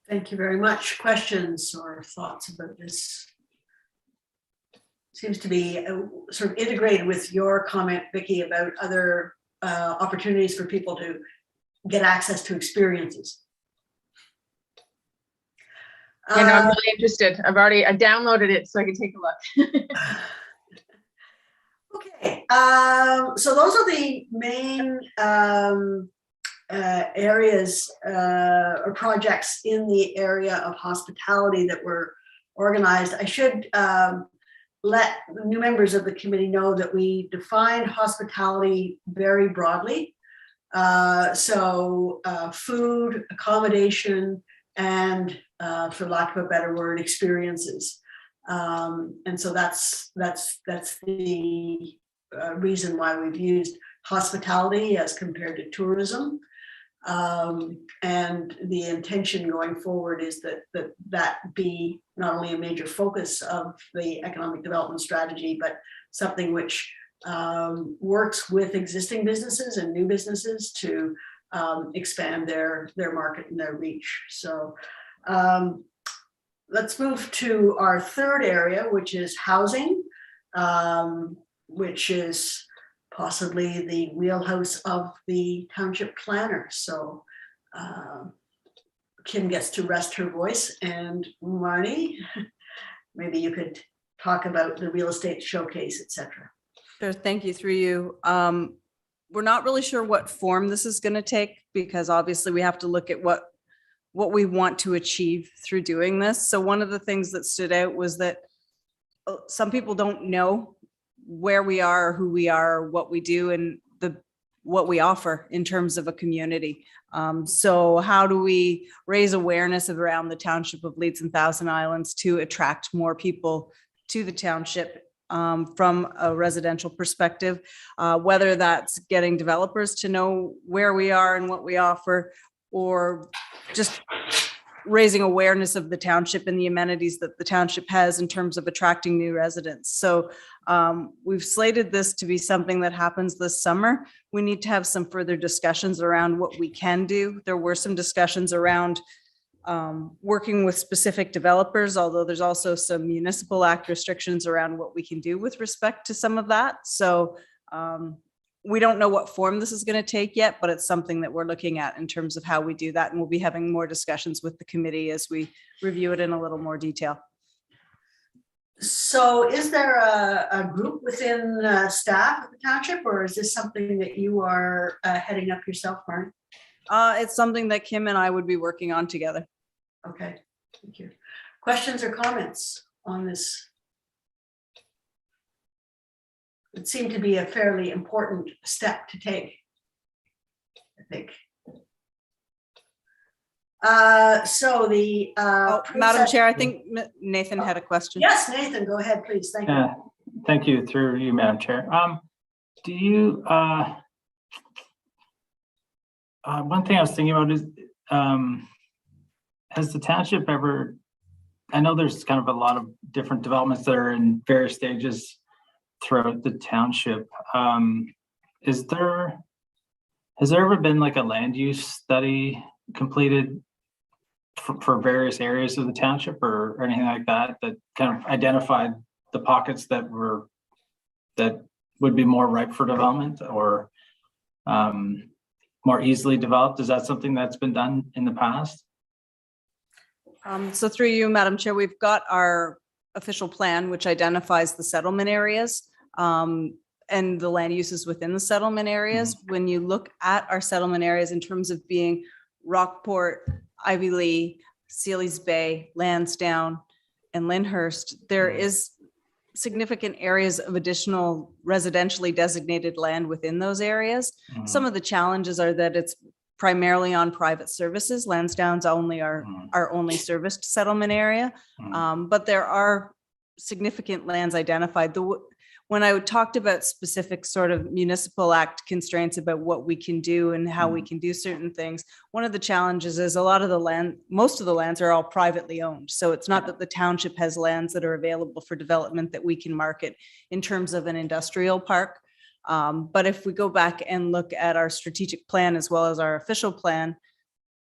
Thank you very much. Questions or thoughts about this? Seems to be sort of integrated with your comment, Vicki, about other opportunities for people to get access to experiences. And I'm really interested. I downloaded it so I can take a look. Okay, so those are the main areas or projects in the area of hospitality that were organized. I should let the new members of the committee know that we defined hospitality very broadly. So food, accommodation, and for lack of a better word, experiences. And so that's the reason why we've used hospitality as compared to tourism. And the intention going forward is that be not only a major focus of the economic development strategy, but something which works with existing businesses and new businesses to expand their market and their reach. So let's move to our third area, which is housing, which is possibly the wheelhouse of the township planner. So Kim gets to rest her voice, and Marnie, maybe you could talk about the real estate showcase, etc. Sure, thank you. Through you. We're not really sure what form this is going to take, because obviously we have to look at what we want to achieve through doing this. So one of the things that stood out was that some people don't know where we are, who we are, what we do, and what we offer in terms of a community. So how do we raise awareness around the township of Leeds and Thousand Islands to attract more people to the township from a residential perspective, whether that's getting developers to know where we are and what we offer, or just raising awareness of the township and the amenities that the township has in terms of attracting new residents. So we've slated this to be something that happens this summer. We need to have some further discussions around what we can do. There were some discussions around working with specific developers, although there's also some municipal act restrictions around what we can do with respect to some of that. So we don't know what form this is going to take yet, but it's something that we're looking at in terms of how we do that. And we'll be having more discussions with the committee as we review it in a little more detail. So is there a group within staff of the township, or is this something that you are heading up yourself, Marnie? It's something that Kim and I would be working on together. Okay, thank you. Questions or comments on this? It seemed to be a fairly important step to take, I think. So the Madam Chair, I think Nathan had a question. Yes, Nathan, go ahead, please. Thank you. Thank you. Through you, Madam Chair. Do you One thing I was thinking about is, has the township ever, I know there's kind of a lot of different developments that are in various stages throughout the township. Has there ever been like a land use study completed for various areas of the township or anything like that, that kind of identified the pockets that would be more ripe for development or more easily developed? Is that something that's been done in the past? So through you, Madam Chair, we've got our official plan, which identifies the settlement areas and the land uses within the settlement areas. When you look at our settlement areas in terms of being Rockport, Ivy Lee, Sealy's Bay, Lansdowne, and Lyndhurst, there is significant areas of additional residentially designated land within those areas. Some of the challenges are that it's primarily on private services. Lansdowne's only our only serviced settlement area, but there are significant lands identified. When I talked about specific sort of municipal act constraints about what we can do and how we can do certain things, one of the challenges is a lot of the land, most of the lands are all privately owned. So it's not that the township has lands that are available for development that we can market in terms of an industrial park. But if we go back and look at our strategic plan as well as our official plan,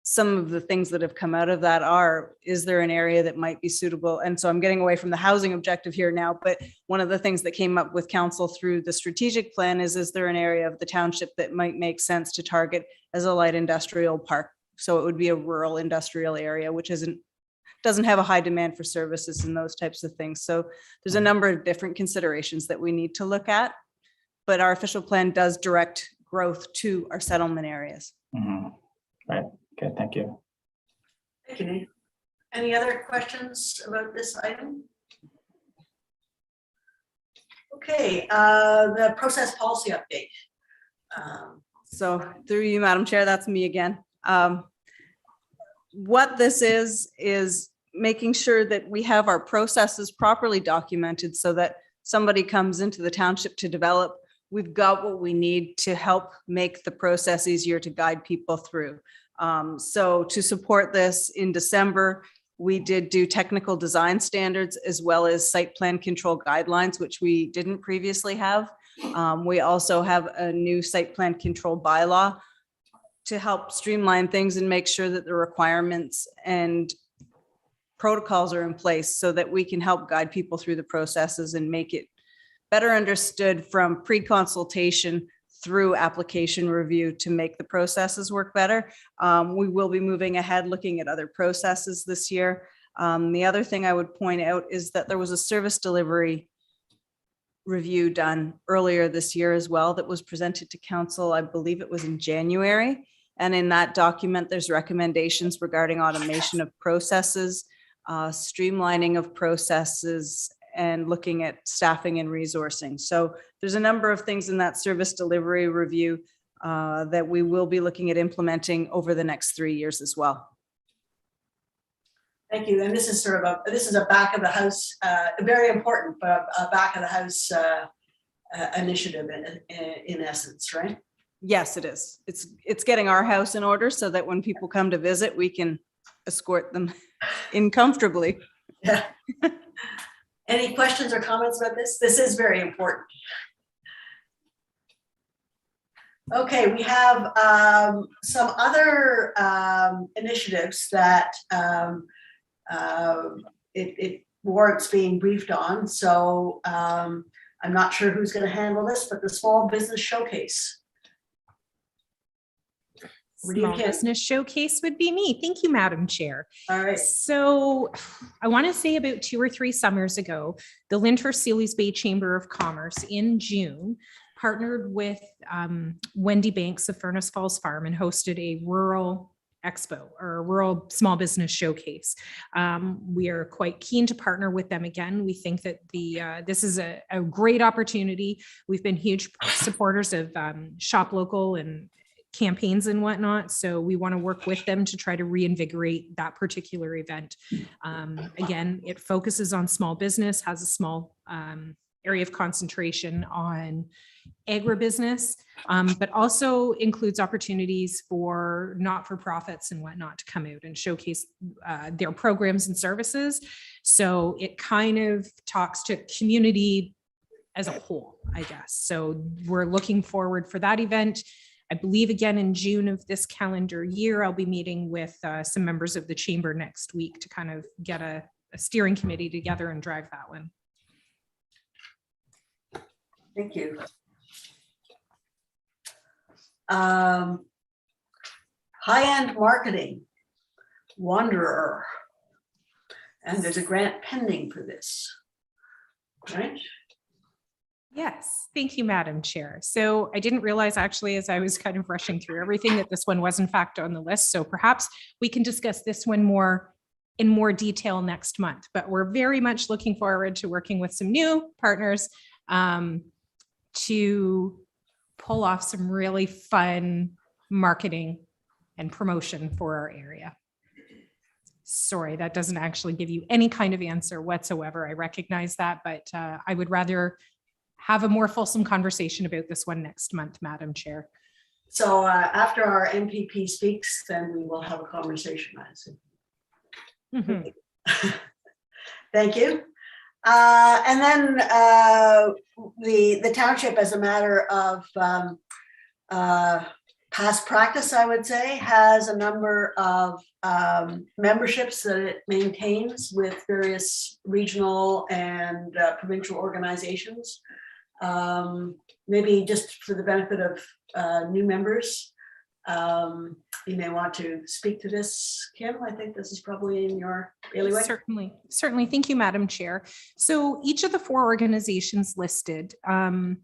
some of the things that have come out of that are, is there an area that might be suitable? And so I'm getting away from the housing objective here now, but one of the things that came up with council through the strategic plan is there an area of the township that might make sense to target as a light industrial park? So it would be a rural industrial area, which doesn't have a high demand for services and those types of things. So there's a number of different considerations that we need to look at, but our official plan does direct growth to our settlement areas. Right. Okay, thank you. Thank you, Nate. Any other questions about this item? Okay, the process policy update. So through you, Madam Chair, that's me again. What this is making sure that we have our processes properly documented so that somebody comes into the township to develop, we've got what we need to help make the process easier to guide people through. So to support this in December, we did do technical design standards as well as site plan control guidelines, which we didn't previously have. We also have a new site plan control bylaw to help streamline things and make sure that the requirements and protocols are in place so that we can help guide people through the processes and make it better understood from pre-consultation through application review to make the processes work better. We will be moving ahead looking at other processes this year. The other thing I would point out is that there was a service delivery review done earlier this year as well that was presented to council. I believe it was in January. And in that document, there's recommendations regarding automation of processes, streamlining of processes, and looking at staffing and resourcing. So there's a number of things in that service delivery review that we will be looking at implementing over the next 3 years as well. Thank you. And this is sort of this is a back of the house, very important, but a back of the house initiative in essence, right? Yes, it is. It's getting our house in order so that when people come to visit, we can escort them in comfortably. Yeah. Any questions or comments about this? This is very important. Okay, we have some other initiatives that it warrants being briefed on. So I'm not sure who's going to handle this, but the Small Business Showcase. Small Business Showcase would be me. Thank you, Madam Chair. All right. So I want to say about 2 or 3 summers ago, the Lyndhurst Sealy's Bay Chamber of Commerce in June partnered with Wendy Banks of Furnace Falls Farm and hosted a rural expo or a rural small business showcase. We are quite keen to partner with them again. We think that this is a great opportunity. We've been huge supporters of Shop Local and campaigns and whatnot. So we want to work with them to try to reinvigorate that particular event. Again, it focuses on small business, has a small area of concentration on agribusiness, but also includes opportunities for not-for-profits and whatnot to come out and showcase their programs and services. So it kind of talks to community as a whole, I guess. So we're looking forward for that event. I believe again in June of this calendar year, I'll be meeting with some members of the chamber next week to kind of get a steering committee together and drive that one. Thank you. High-end marketing, Wanderer. And there's a grant pending for this, right? Yes, thank you, Madam Chair. So I didn't realize actually, as I was kind of rushing through everything, that this one was in fact on the list. So perhaps we can discuss this one in more detail next month, but we're very much looking forward to working with some new partners to pull off some really fun marketing and promotion for our area. Sorry, that doesn't actually give you any kind of answer whatsoever. I recognize that, but I would rather have a more fulsome conversation about this one next month, Madam Chair. So after our MPP speaks, then we will have a conversation, I assume. Mm-hmm. Thank you. And then the township, as a matter of past practice, I would say, has a number of memberships that it maintains with various regional and provincial organizations. Maybe just for the benefit of new members, you may want to speak to this, Kim. I think this is probably in your bailiwick. Certainly. Thank you, Madam Chair. So each of the 4 organizations listed, the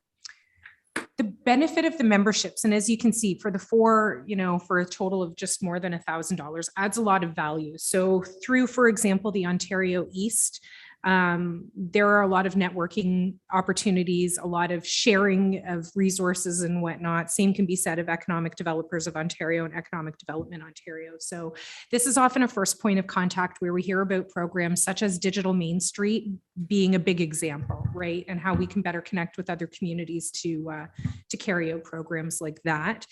benefit of the memberships, and as you can see, for the 4, for a total of just more than $1,000, adds a lot of value. So through, for example, the Ontario East, there are a lot of networking opportunities, a lot of sharing of resources and whatnot. Same can be said of Economic Developers of Ontario and Economic Development Ontario. So this is often a first point of contact where we hear about programs such as Digital Main Street being a big example, right? And how we can better connect with other communities to carry out programs like that.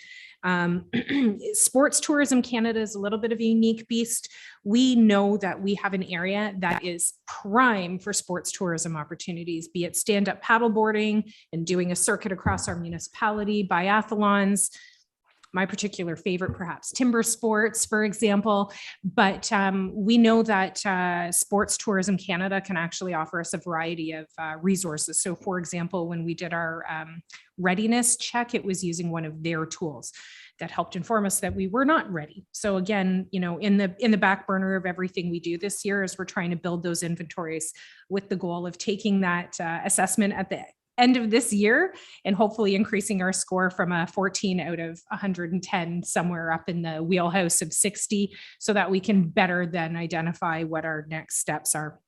Sports Tourism Canada is a little bit of a unique beast. We know that we have an area that is prime for sports tourism opportunities, be it stand-up paddleboarding and doing a circuit across our municipality, biathlons, my particular favorite, perhaps timber sports, for example. But we know that Sports Tourism Canada can actually offer us a variety of resources. So for example, when we did our readiness check, it was using one of their tools that helped inform us that we were not ready. So again, in the back burner of everything we do this year is we're trying to build those inventories with the goal of taking that assessment at the end of this year and hopefully increasing our score from a 14 out of 110 somewhere up in the wheelhouse of 60 so that we can better then identify what our next steps are.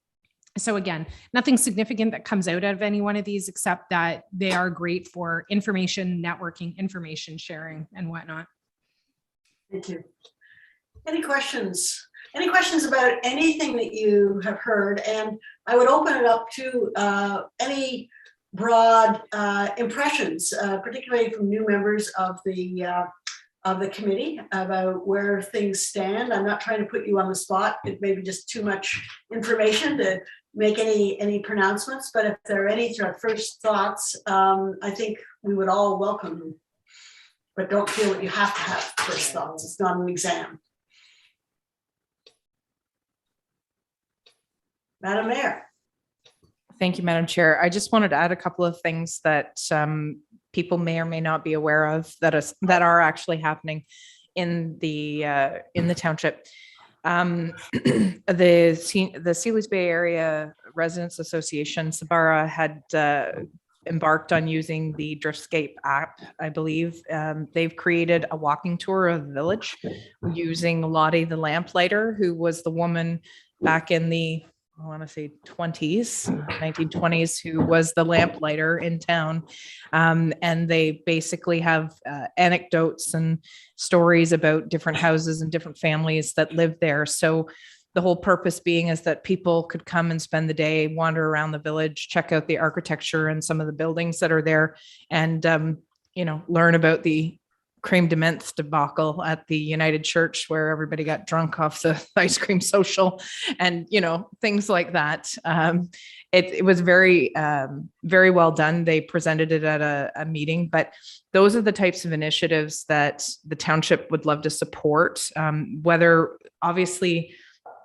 So again, nothing significant that comes out of any one of these except that they are great for information, networking, information sharing and whatnot. Thank you. Any questions? Any questions about anything that you have heard? And I would open it up to any broad impressions, particularly from new members of the committee about where things stand. I'm not trying to put you on the spot. It may be just too much information to make any pronouncements, but if there are any sort of first thoughts, I think we would all welcome them. But don't feel that you have to have first thoughts. It's not an exam. Madam Mayor. Thank you, Madam Chair. I just wanted to add a couple of things that people may or may not be aware of that are actually happening in the township. The Sealy's Bay Area Residents Association, Sabara, had embarked on using the Driftscape app, I believe. They've created a walking tour of the village using Lottie the lamplighter, who was the woman back in the, I want to say 1920s, who was the lamplighter in town. And they basically have anecdotes and stories about different houses and different families that live there. So the whole purpose being is that people could come and spend the day, wander around the village, check out the architecture and some of the buildings that are there, and learn about the creme de menthe debacle at the United Church, where everybody got drunk off the ice cream social, and things like that. It was very very well done. They presented it at a meeting, but those are the types of initiatives that the township would love to support. Whether obviously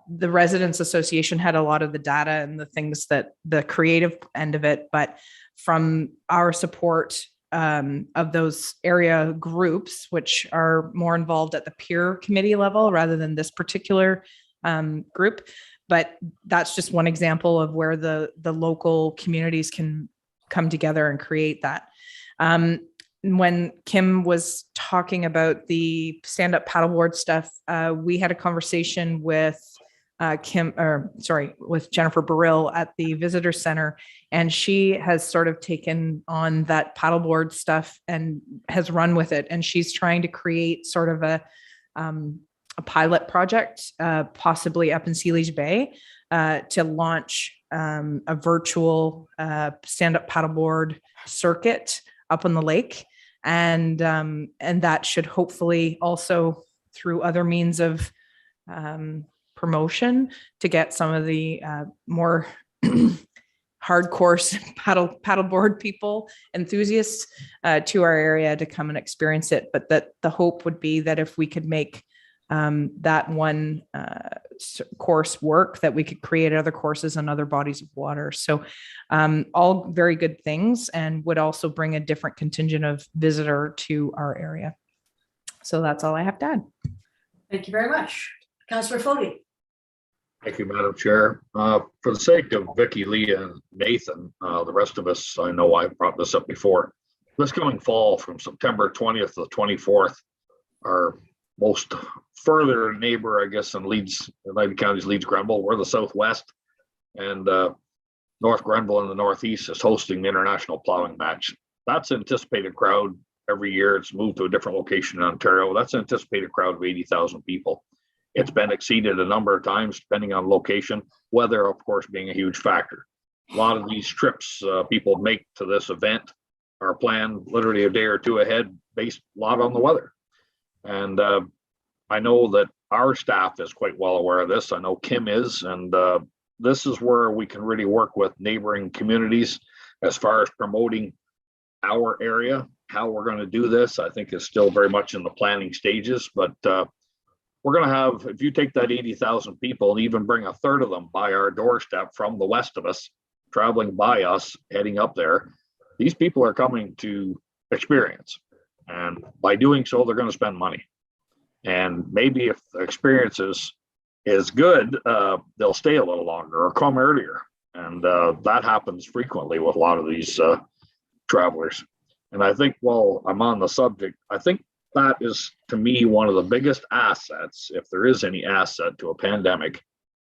the Residents Association had a lot of the data and the things that the creative end of it, but from our support of those area groups, which are more involved at the peer committee level rather than this particular group. But that's just one example of where the local communities can come together and create that. When Kim was talking about the stand-up paddleboard stuff, we had a conversation with with Jennifer Burrill at the visitor center, and she has sort of taken on that paddleboard stuff and has run with it. And she's trying to create sort of a pilot project, possibly up in Sealy's Bay, to launch a virtual stand-up paddleboard circuit up on the lake. And that should hopefully also, through other means of promotion, to get some of the more hardcore paddleboard people, enthusiasts to our area to come and experience it. But that the hope would be that if we could make that one course work, that we could create other courses on other bodies of water. So all very good things, and would also bring a different contingent of visitor to our area. So that's all I have to add. Thank you very much. Councillor Foti. Thank you, Madam Chair. For the sake of Vicky, Lee, and Nathan, the rest of us, I know I brought this up before. This coming fall, from September 20th to the 24th, our most further neighbor, I guess, in Leeds, United Counties, Leeds Grenville, we're the southwest, and North Grenville in the northeast is hosting the international plowing match. That's an anticipated crowd every year. It's moved to a different location in Ontario. That's an anticipated crowd of 80,000 people. It's been exceeded a number of times, depending on location, weather, of course, being a huge factor. A lot of these trips people make to this event are planned literally a day or two ahead, based a lot on the weather. And I know that our staff is quite well aware of this. I know Kim is, and this is where we can really work with neighboring communities as far as promoting our area. How we're going to do this, I think, is still very much in the planning stages, but we're going to have, if you take that 80,000 people and even bring a third of them by our doorstep from the west of us, traveling by us, heading up there, these people are coming to experience. And by doing so, they're going to spend money. And maybe if the experience is good, they'll stay a little longer or come earlier. And that happens frequently with a lot of these travelers. And I think, while I'm on the subject, I think that is, to me, one of the biggest assets, if there is any asset to a pandemic,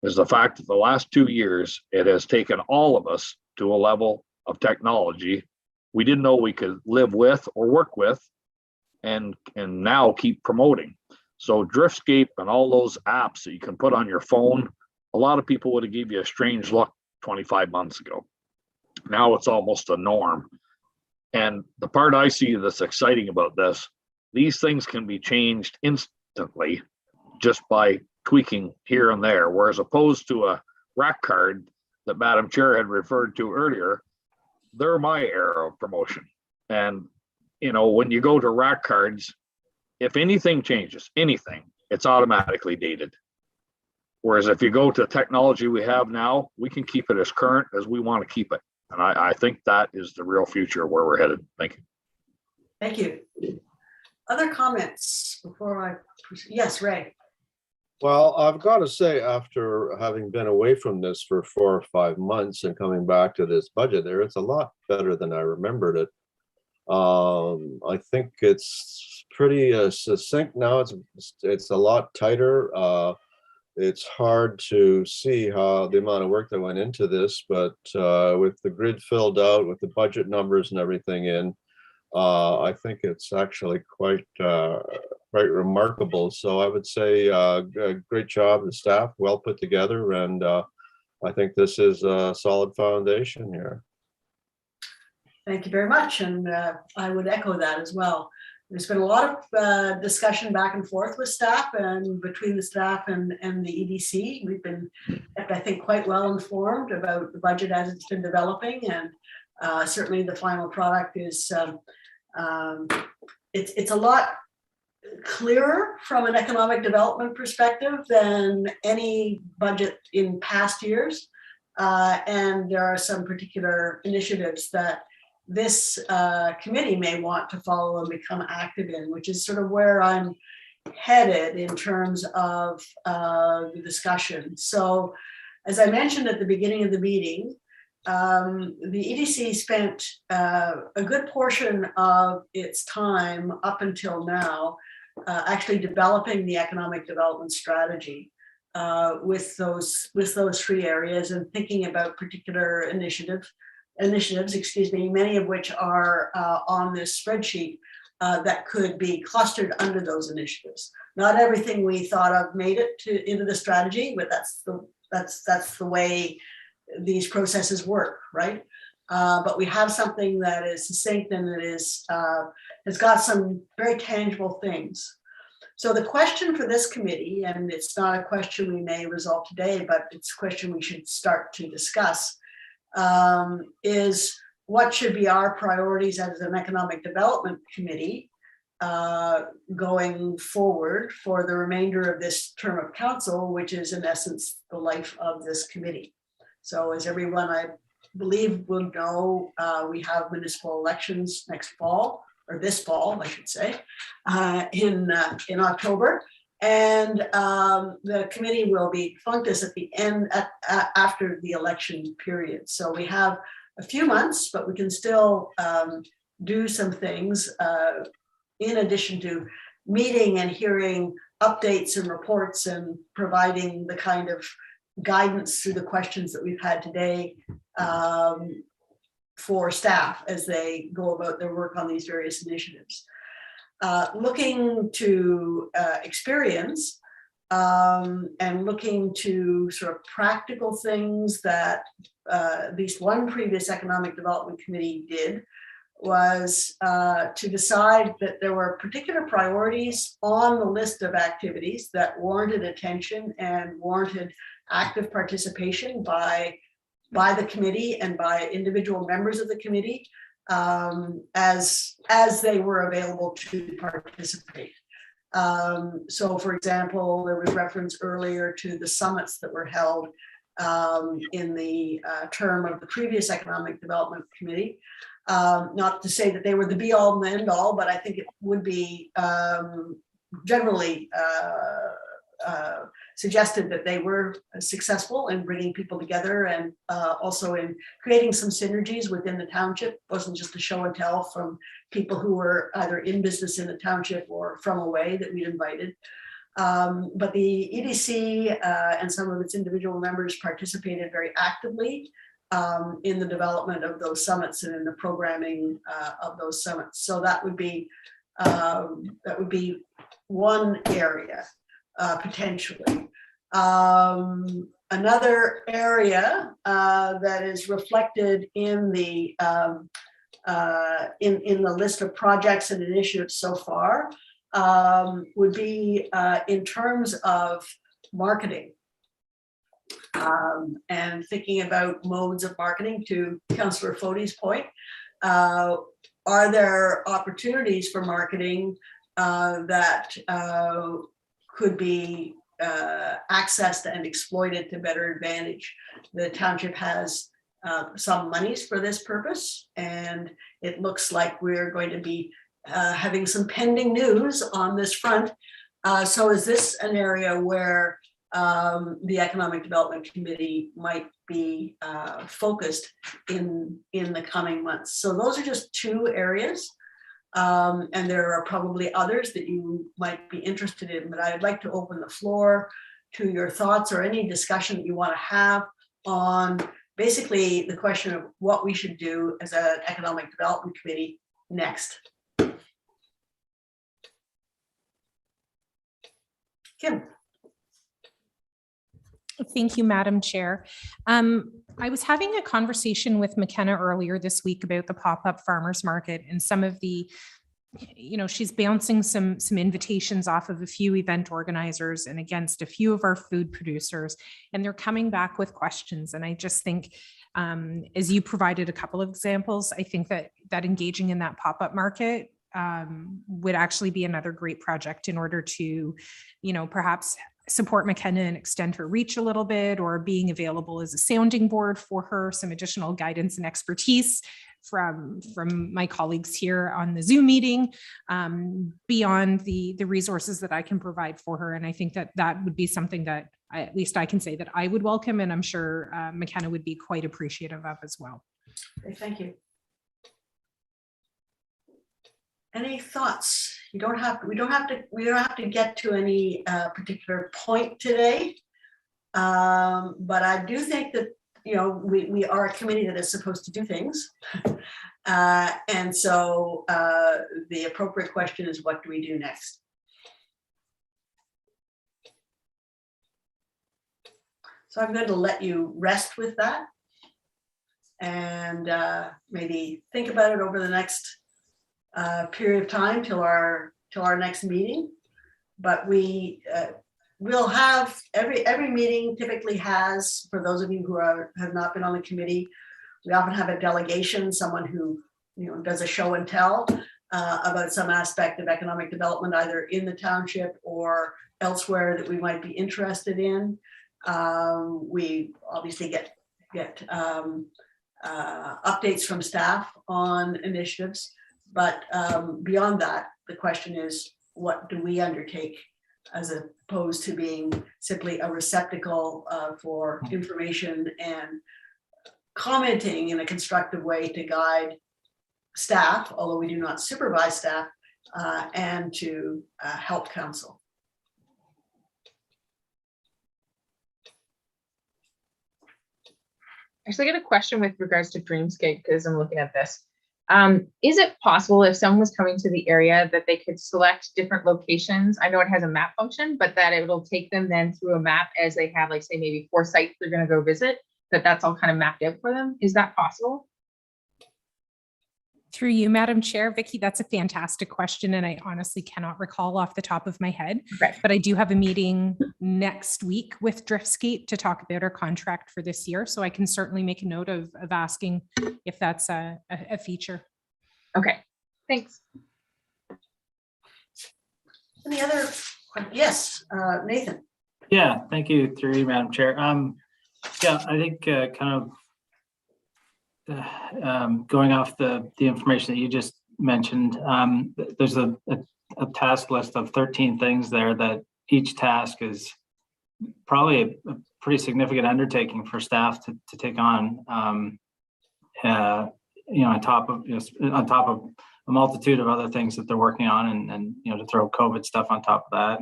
is the fact that the last 2 years, it has taken all of us to a level of technology we didn't know we could live with or work with, and now keep promoting. So Driftscape and all those apps that you can put on your phone, a lot of people would have given you a strange look 25 months ago. Now it's almost a norm. And the part I see that's exciting about this, these things can be changed instantly just by tweaking here and there, whereas opposed to a rack card that Madam Chair had referred to earlier, they're my era of promotion. And when you go to rack cards, if anything changes, it's automatically dated. Whereas if you go to technology we have now, we can keep it as current as we want to keep it. And I think that is the real future where we're headed. Thank you. Thank you. Other comments before I proceed? Yes, Ray. Well, I've got to say, after having been away from this for 4 or 5 months and coming back to this budget there, it's a lot better than I remembered it. I think it's pretty succinct now. It's a lot tighter. It's hard to see how the amount of work that went into this, but with the grid filled out, with the budget numbers and everything in, I think it's actually quite quite remarkable. So I would say great job, the staff, well put together, and I think this is a solid foundation here. Thank you very much, and I would echo that as well. There's been a lot of discussion back and forth with staff and between the staff and the EDC. We've been, I think, quite well informed about the budget as it's been developing, and certainly the final product is it's a lot clearer from an economic development perspective than any budget in past years. And there are some particular initiatives that this committee may want to follow and become active in, which is sort of where I'm headed in terms of the discussion. So as I mentioned at the beginning of the meeting, the EDC spent a good portion of its time up until now actually developing the economic development strategy with those three areas and thinking about particular initiatives, many of which are on this spreadsheet that could be clustered under those initiatives. Not everything we thought of made it into the strategy, but that's the way these processes work, right? But we have something that is succinct and that has got some very tangible things. So the question for this committee, and it's not a question we may resolve today, but it's a question we should start to discuss, is what should be our priorities as an economic development committee going forward for the remainder of this term of council, which is in essence the life of this committee. So as everyone I believe will know, we have municipal elections next fall, or this fall, I should say, in October. And the committee will be functus at the end, after the election period. So we have a few months, but we can still do some things in addition to meeting and hearing updates and reports and providing the kind of guidance through the questions that we've had today for staff as they go about their work on these various initiatives. Looking to experience and looking to sort of practical things that at least one previous economic development committee did was to decide that there were particular priorities on the list of activities that warranted attention and warranted active participation by the committee and by individual members of the committee as they were available to participate. So for example, there was reference earlier to the summits that were held in the term of the previous economic development committee. Not to say that they were the be all and the end all, but I think it would be generally suggested that they were successful in bringing people together and also in creating some synergies within the township. It wasn't just a show and tell from people who were either in business in the township or from away that we'd invited. But the EDC and some of its individual members participated very actively in the development of those summits and in the programming of those summits. So that would be one area. Potentially. Another area that is reflected in the list of projects and initiatives so far would be in terms of marketing and thinking about modes of marketing. To Councillor Fode's point, are there opportunities for marketing that could be accessed and exploited to better advantage? The township has some monies for this purpose, and it looks like we're going to be having some pending news on this front. So is this an area where the Economic Development Committee might be focused in the coming months? So those are just two areas. And there are probably others that you might be interested in, but I'd like to open the floor to your thoughts or any discussion that you want to have on basically the question of what we should do as an economic development committee next. Kim. Thank you, Madam Chair. I was having a conversation with McKenna earlier this week about the pop-up farmers market and some of the, she's bouncing some invitations off of a few event organizers and against a few of our food producers, and they're coming back with questions. And I just think, as you provided a couple of examples, I think that engaging in that pop-up market would actually be another great project in order to, perhaps support McKenna and extend her reach a little bit, or being available as a sounding board for her, some additional guidance and expertise from my colleagues here on the Zoom meeting, beyond the resources that I can provide for her. And I think that would be something that at least I can say that I would welcome, and I'm sure McKenna would be quite appreciative of as well. Okay, thank you. Any thoughts? We don't have to get to any particular point today. But I do think that, we are a committee that is supposed to do things. And so the appropriate question is, what do we do next? So I'm going to let you rest with that and maybe think about it over the next period of time till our next meeting. But we will have every meeting typically has, for those of you who have not been on the committee, we often have a delegation, someone who does a show and tell about some aspect of economic development, either in the township or elsewhere that we might be interested in. We obviously get updates from staff on initiatives. But beyond that, the question is, what do we undertake as opposed to being simply a receptacle for information and commenting in a constructive way to guide staff, although we do not supervise staff, and to help council. Actually, I got a question with regards to Dreamscape because I'm looking at this. Is it possible if someone was coming to the area that they could select different locations? I know it has a map function, but that it will take them then through a map as they have, like, say, maybe 4 sites they're going to go visit, that's all kind of mapped out for them. Is that possible? Through you, Madam Chair, Vicky, that's a fantastic question, and I honestly cannot recall off the top of my head. Okay. But I do have a meeting next week with Driftscape to talk about our contract for this year, so I can certainly make a note of asking if that's a feature. Okay, thanks. Any other? Yes, Nathan. Yeah, thank you, through you, Madam Chair. Yeah, I think going off the information that you just mentioned, there's a task list of 13 things there that each task is probably a pretty significant undertaking for staff to take on. On top of a multitude of other things that they're working on, and to throw COVID stuff on top of that,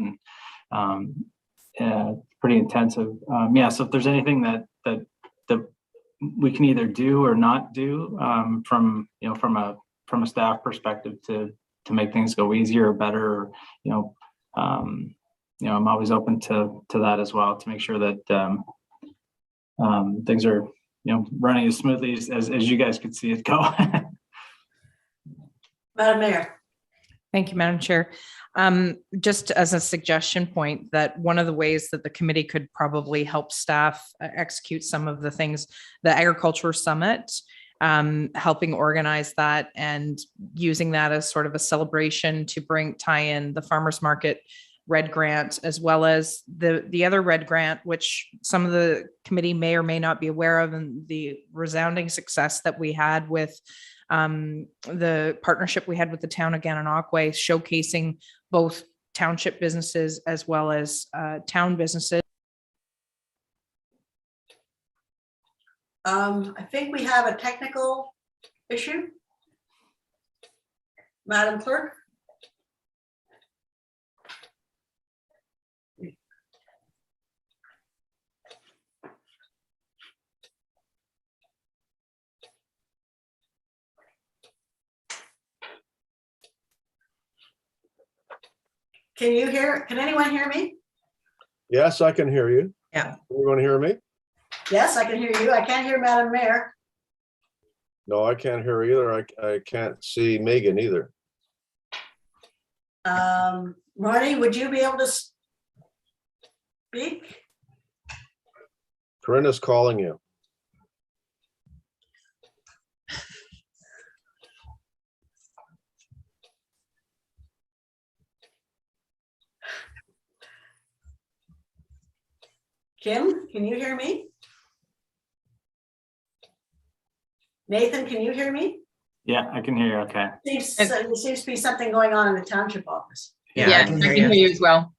and pretty intensive. So if there's anything that we can either do or not do from a staff perspective to make things go easier or better, I'm always open to that as well, to make sure that things are running as smoothly as you guys could see it go. Madam Mayor. Thank you, Madam Chair. Just as a suggestion point, that one of the ways that the committee could probably help staff execute some of the things, the Agriculture Summit, helping organize that and using that as sort of a celebration to tie in the farmers market red grant, as well as the other red grant, which some of the committee may or may not be aware of, and the resounding success that we had with the partnership we had with the town of Gananoque, showcasing both township businesses as well as town businesses. I think we have a technical issue. Madam Clerk. Can anyone hear me? Yes, I can hear you. Yeah. You want to hear me? Yes, I can hear you. I can't hear Madam Mayor. No, I can't hear either. I can't see Megan either. Marty, would you be able to speak? Corinna's calling you. Kim, can you hear me? Nathan, can you hear me? Yeah, I can hear you. Okay. There seems to be something going on in the township office. Yeah, I Yes, can I hear can hear you. you as well.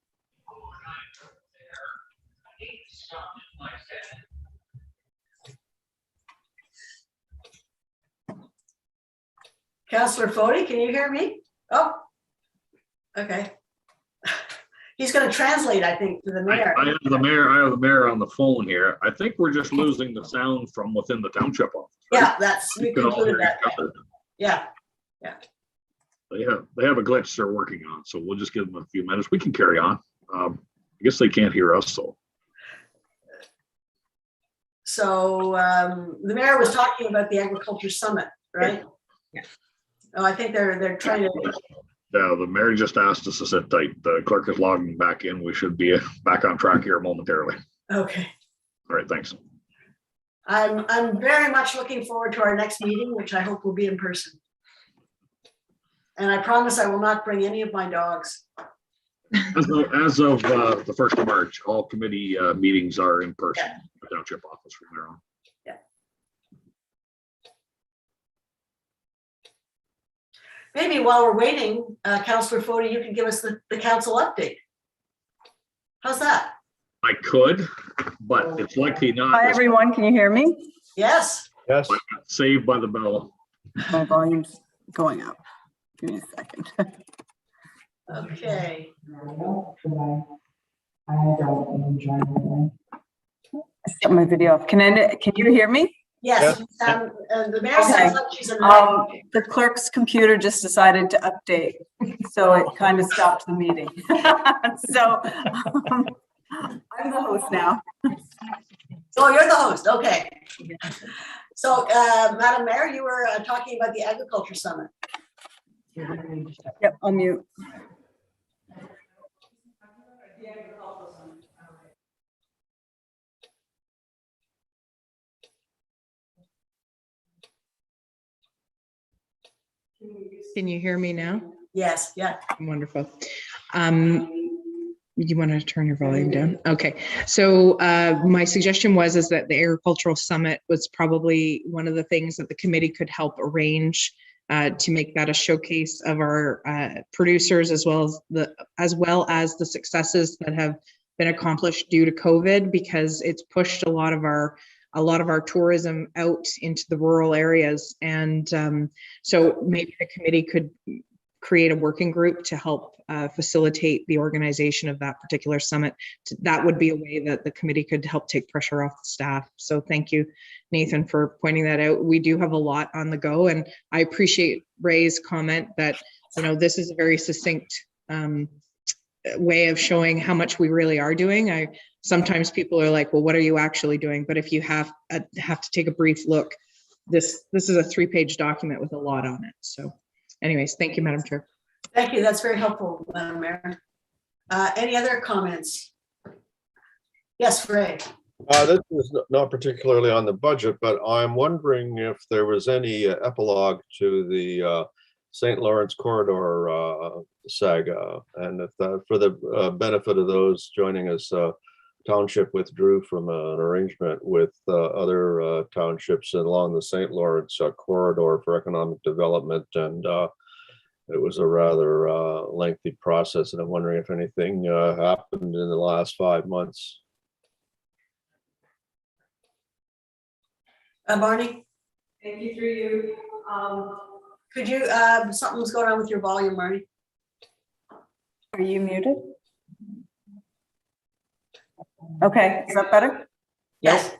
Councillor Fody, can you hear me? Oh, okay. He's going to translate, I think, to the mayor. I have the mayor on the phone here. I think we're just losing the sound from within the township office. Right? Yeah, that's, we We can all concluded hear that. each other. Yeah, They have a glitch they're working on, so we'll just give them a few minutes. We can carry on. I guess they can't hear us, so. so the mayor was talking about the agriculture summit, right? Yeah. Oh, I think they're trying to, The mayor just asked us to sit tight. The clerk is logging back in. We should be back on track here momentarily. okay. All right, thanks. I'm very much looking forward to our next meeting, which I hope will be in person. And I promise I will not bring any of my dogs. As of the 1st of March, all committee meetings are in person at the township office from there on. Maybe while we're waiting, Councillor Fody, you can give us the council update. How's that? I could, but it's likely not. Hi, everyone. Can you hear me? Yes. Yes. Saved by the bell. My volume's going up. Give me a second. Okay. Set my video off. Can you hear me? Yes, the mayor sounds like she's in. The clerk's computer just decided to update, so it kind of stopped the meeting. So I'm the host now. Oh, you're the host, okay. So, Madam Mayor, you were talking about the agriculture summit. Yep, I'll mute. Can you hear me now? Yes, yeah. Wonderful. You want to turn your volume down? Okay. So my suggestion is that the agricultural summit was probably one of the things that the committee could help arrange to make that a showcase of our producers as well as the successes that have been accomplished due to COVID, because it's pushed a lot of our tourism out into the rural areas. And so maybe the committee could create a working group to help facilitate the organization of that particular summit. That would be a way that the committee could help take pressure off the staff. So thank you, Nathan, for pointing that out. We do have a lot on the go, and I appreciate Ray's comment that, you know, this is a very succinct way of showing how much we really are doing. Sometimes people are like, well, what are you actually doing? But if you have to take a brief look, this is a 3-page document with a lot on it. So anyways, thank you, Madam Chair. Thank you. That's very helpful, Madam Mayor. Any other comments? Yes, Ray. This is not particularly on the budget, but I'm wondering if there was any epilogue to the St. Lawrence corridor saga, and if that, for the benefit of those joining us, township withdrew from an arrangement with other townships along the St. Lawrence corridor for economic development, and it was a rather lengthy process, and I'm wondering if anything happened in the last 5 months. Barney? Thank you, through you. Could you, something's going on with your volume, Marty. Are you muted? Okay, is that better? Yes.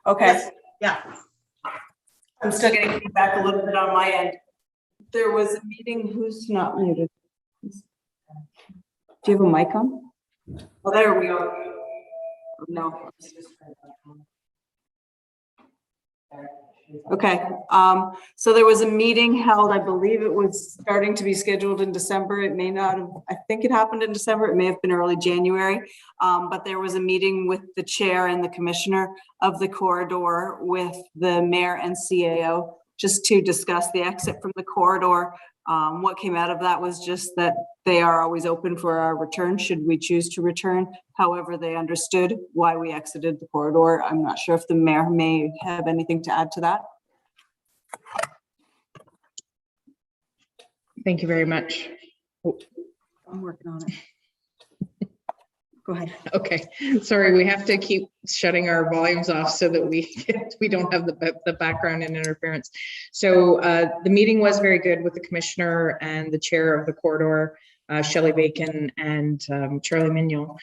Okay. Yes. Yeah. I'm still getting feedback a little bit on my end. There was a meeting, who's not muted? Do you have a mic on? Oh, there we go. No. Okay, so there was a meeting held, I believe it was starting to be scheduled in December. It may not have, I think it happened in December. It may have been early January. But there was a meeting with the chair and the commissioner of the corridor with the mayor and CAO just to discuss the exit from the corridor. What came out of that was just that they are always open for our return should we choose to return. However, they understood why we exited the corridor. I'm not sure if the mayor may have anything to add to that. Thank you very much. I'm working on it. Go ahead. Okay, sorry, we have to keep shutting our volumes off so that we don't have the background and interference. So the meeting was very good with the commissioner and the chair of the corridor, Shelley Bacon and Charlie Mignon.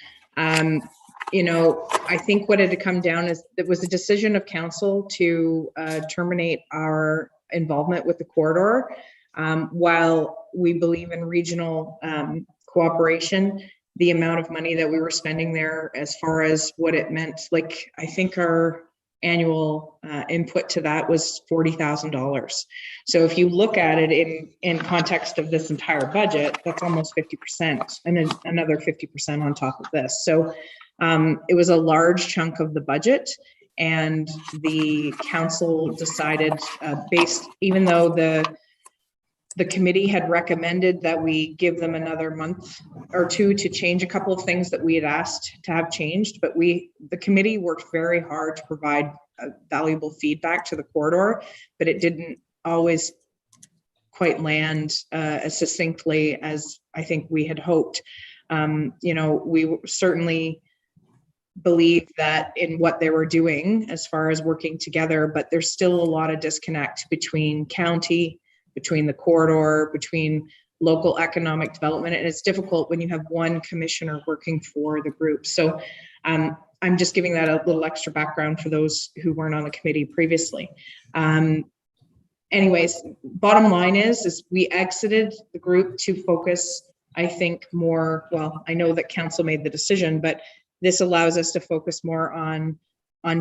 You know, I think what it had come down is it was a decision of council to terminate our involvement with the corridor. While we believe in regional cooperation, the amount of money that we were spending there as far as what it meant, like I think our annual input to that was $40,000. So if you look at it in context of this entire budget, that's almost 50% and then another 50% on top of this. So it was a large chunk of the budget, and the council decided even though the committee had recommended that we give them another month or two to change a couple of things that we had asked to have changed, but the committee worked very hard to provide valuable feedback to the corridor, but it didn't always quite land as succinctly as I think we had hoped. You know, we certainly believe that in what they were doing as far as working together, but there's still a lot of disconnect between county, between the corridor, between local economic development. And it's difficult when you have one commissioner working for the group. So I'm just giving that a little extra background for those who weren't on the committee previously. Anyways, bottom line is we exited the group to focus, I think, more, well, I know that council made the decision, but this allows us to focus more on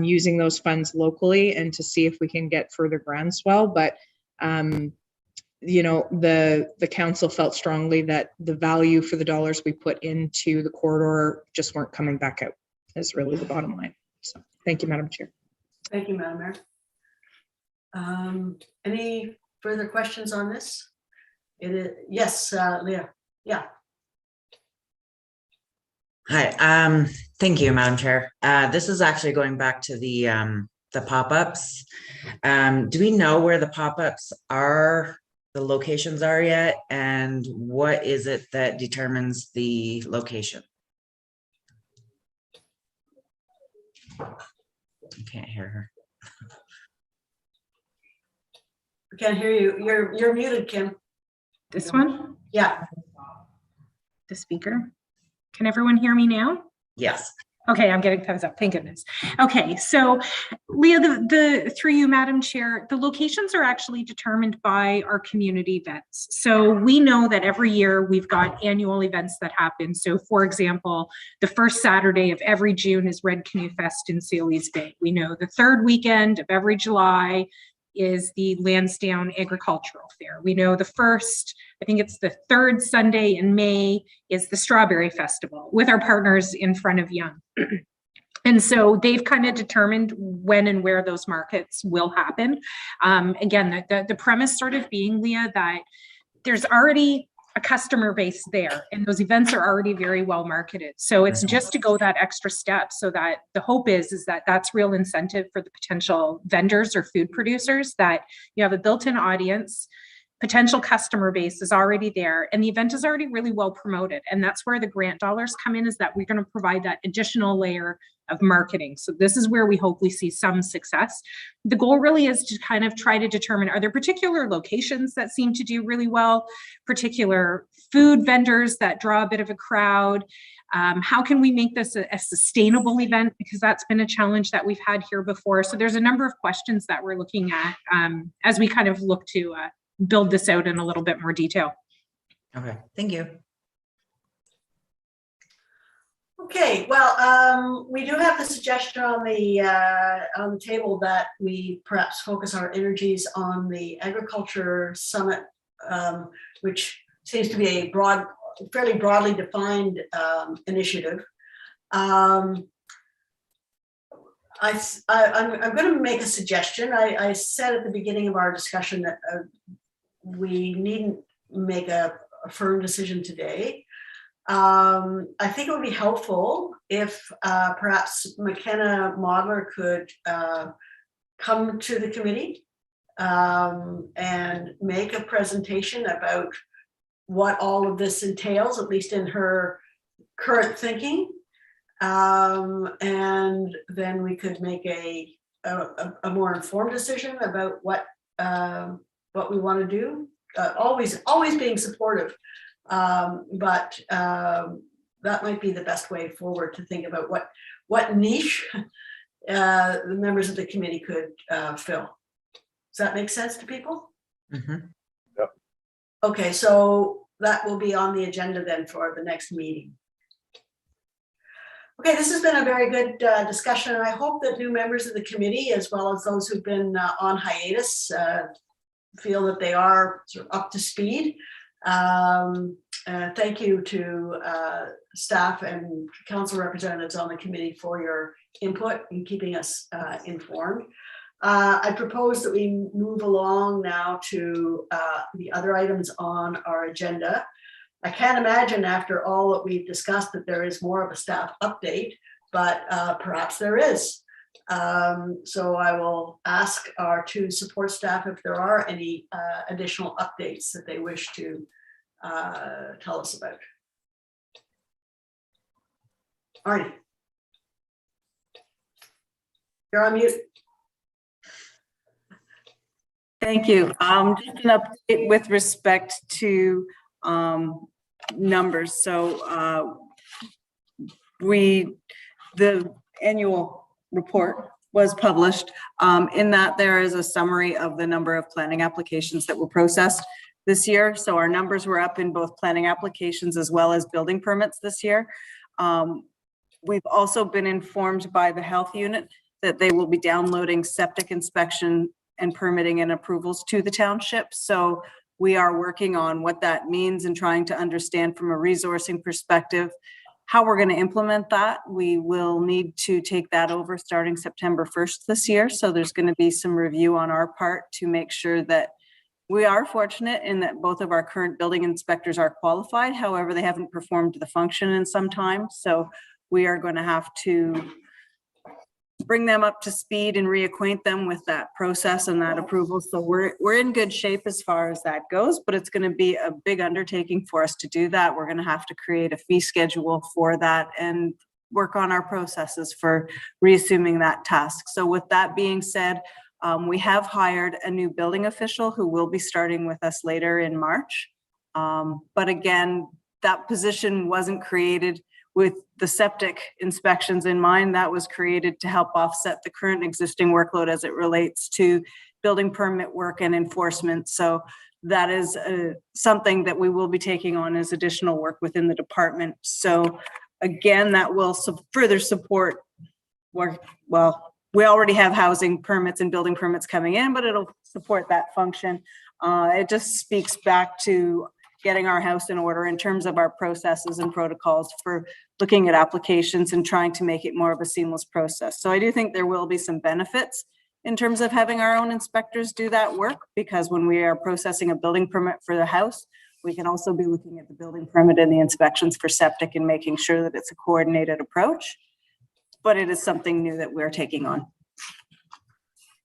using those funds locally and to see if we can get further groundswell. But you know, the council felt strongly that the value for the dollars we put into the corridor just weren't coming back out. Is really the bottom line. So thank you, Madam Chair. Thank you, Madam Mayor. Any further questions on this? Yes, Leah. Yeah. Hi, thank you, Madam Chair. This is actually going back to the pop-ups. Do we know where the pop-ups are, the locations are yet, and what is it that determines the location? I can't hear her. I can't hear you. You're muted, Kim. This one, Yeah. the speaker. Can everyone hear me now? Yes. Okay, I'm getting thumbs up. Thank goodness. Okay, so Leah, through you, Madam Chair, the locations are actually determined by our community events. So we know that every year we've got annual events that happen. So for example, the first Saturday of every June is Red Canoe Fest in Sealy's Bay. We know the third weekend of every July is the Lansdowne Agricultural Fair. We know the first, I think it's the third Sunday in May, is the Strawberry Festival with our partners in Front of Young. And so they've kind of determined when and where those markets will happen. Again, the premise sort of being, Leah, that there's already a customer base there and those events are already very well marketed. So it's just to go that extra step, so that the hope is that that's real incentive for the potential vendors or food producers, that you have a built-in audience, potential customer base is already there, and the event is already really well promoted. And that's where the grant dollars come in, is that we're going to provide that additional layer of marketing. So this is where we hope we see some success. The goal really is to kind of try to determine, are there particular locations that seem to do really well, particular food vendors that draw a bit of a crowd? How can we make this a sustainable event? Because that's been a challenge that we've had here before. So there's a number of questions that we're looking at as we kind of look to build this out in a little bit more detail. Okay, thank you. Okay, well, we do have the suggestion on the table that we perhaps focus our energies on the agriculture summit, which seems to be a fairly broadly defined initiative. I'm going to make a suggestion. I said at the beginning of our discussion that we needn't make a firm decision today. I think it would be helpful if perhaps McKenna Modler could come to the committee and make a presentation about what all of this entails, at least in her current thinking. And then we could make a more informed decision about what we want to do. Always being supportive. But that might be the best way forward to think about what niche the members of the committee could fill. Does that make sense to people? Mm-hmm. Yep. Okay, so that will be on the agenda then for the next meeting. Okay, this has been a very good discussion, and I hope that new members of the committee, as well as those who've been on hiatus, feel that they are sort of up to speed. Thank you to staff and council representatives on the committee for your input in keeping us informed. I propose that we move along now to the other items on our agenda. I can't imagine after all that we've discussed that there is more of a staff update, but perhaps there is. So I will ask our two support staff if there are any additional updates that they wish to tell us about. Arnie, you're on mute. Thank you. Just an update with respect to numbers. So the annual report was published. In that there is a summary of the number of planning applications that were processed this year. So our numbers were up in both planning applications as well as building permits this year. We've also been informed by the health unit that they will be downloading septic inspection and permitting and approvals to the township. So we are working on what that means and trying to understand from a resourcing perspective how we're going to implement that. We will need to take that over starting September 1st this year. So there's going to be some review on our part to make sure that we are fortunate in that both of our current building inspectors are qualified. However, they haven't performed the function in some time. So we are going to have to bring them up to speed and reacquaint them with that process and that approval. So we're in good shape as far as that goes, but it's going to be a big undertaking for us to do that. We're going to have to create a fee schedule for that and work on our processes for reassuming that task. So with that being said, we have hired a new building official who will be starting with us later in March. But again, that position wasn't created with the septic inspections in mind. That was created to help offset the current existing workload as it relates to building permit work and enforcement. So that is something that we will be taking on as additional work within the department. So again, that will further support work. Well, we already have housing permits and building permits coming in, but it'll support that function. It just speaks back to getting our house in order in terms of our processes and protocols for looking at applications and trying to make it more of a seamless process. So I do think there will be some benefits in terms of having our own inspectors do that work, because when we are processing a building permit for the house, we can also be looking at the building permit and the inspections for septic and making sure that it's a coordinated approach. But it is something new that we're taking on.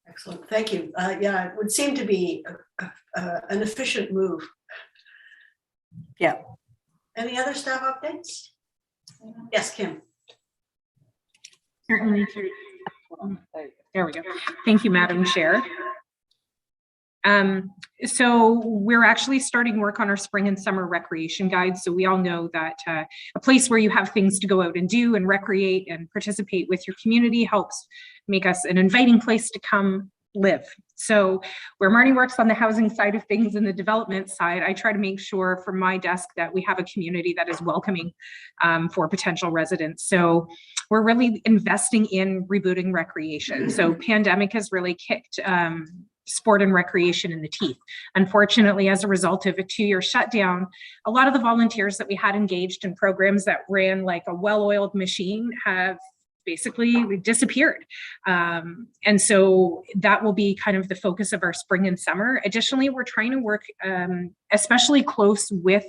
Excellent, thank you. Yeah, it would seem to be an efficient move. Yeah. Any other staff updates? Yes, Kim. Certainly. There we go. Thank you, Madam Chair. So we're actually starting work on our spring and summer recreation guides. So we all know that a place where you have things to go out and do and recreate and participate with your community helps make us an inviting place to come live. So where Marnie works on the housing side of things and the development side, I try to make sure from my desk that we have a community that is welcoming for potential residents. So we're really investing in rebooting recreation. So pandemic has really kicked sport and recreation in the teeth. Unfortunately, as a result of a 2-year shutdown, a lot of the volunteers that we had engaged in programs that ran like a well-oiled machine have basically disappeared. And so that will be kind of the focus of our spring and summer. Additionally, we're trying to work especially close with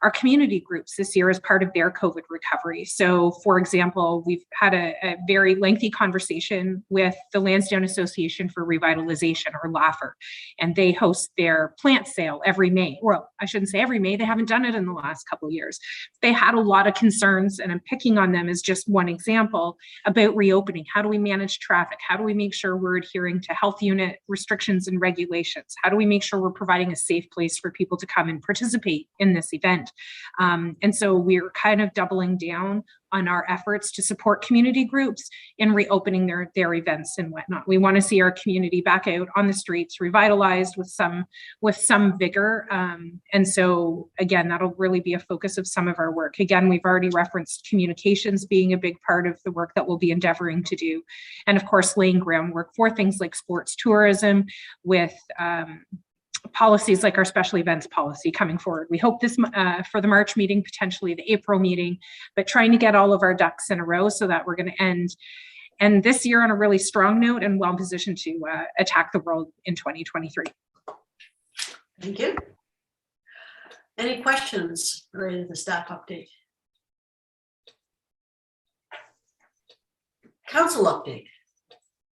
our community groups this year as part of their COVID recovery. So for example, we've had a very lengthy conversation with the Lansdowne Association for Revitalization, or LAFR, and they host their plant sale every May. Well, I shouldn't say every May, they haven't done it in the last couple of years. They had a lot of concerns, and I'm picking on them as just one example, about reopening. How do we manage traffic? How do we make sure we're adhering to health unit restrictions and regulations? How do we make sure we're providing a safe place for people to come and participate in this event? And so we're kind of doubling down on our efforts to support community groups in reopening their events and whatnot. We want to see our community back out on the streets, revitalized with some vigor. And so again, that'll really be a focus of some of our work. Again, we've already referenced communications being a big part of the work that we'll be endeavoring to do. And of course, laying groundwork for things like sports tourism with policies like our special events policy coming forward. We hope this for the March meeting, potentially the April meeting, but trying to get all of our ducks in a row so that we're going to end this year on a really strong note and well positioned to attack the world in 2023. Thank you. Any questions related to the staff update? Council update.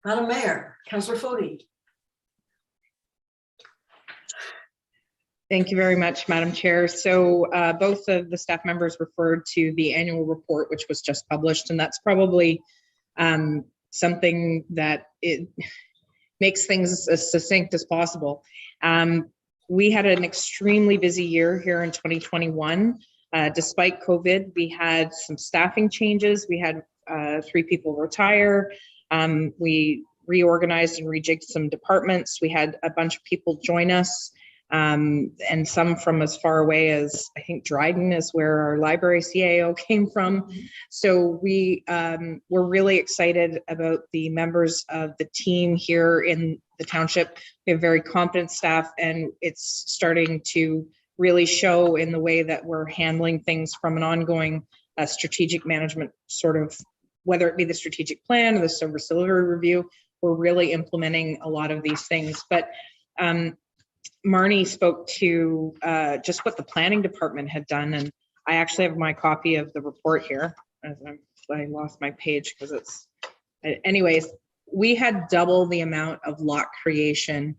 Madam Mayor, Councillor Foti. Thank you very much, Madam Chair. So both of the staff members referred to the annual report, which was just published, and that's probably something that it makes things as succinct as possible. We had an extremely busy year here in 2021. Despite COVID, we had some staffing changes. We had 3 people retire. We reorganized and rejigged some departments. We had a bunch of people join us. And some from as far away as, I think, Dryden is where our library CAO came from. So we were really excited about the members of the team here in the township. We have very competent staff, and it's starting to really show in the way that we're handling things from an ongoing strategic management sort of, whether it be the strategic plan or the service delivery review, we're really implementing a lot of these things. But Marnie spoke to just what the planning department had done, and I actually have my copy of the report here. I lost my page because it's, anyways, we had double the amount of lot creation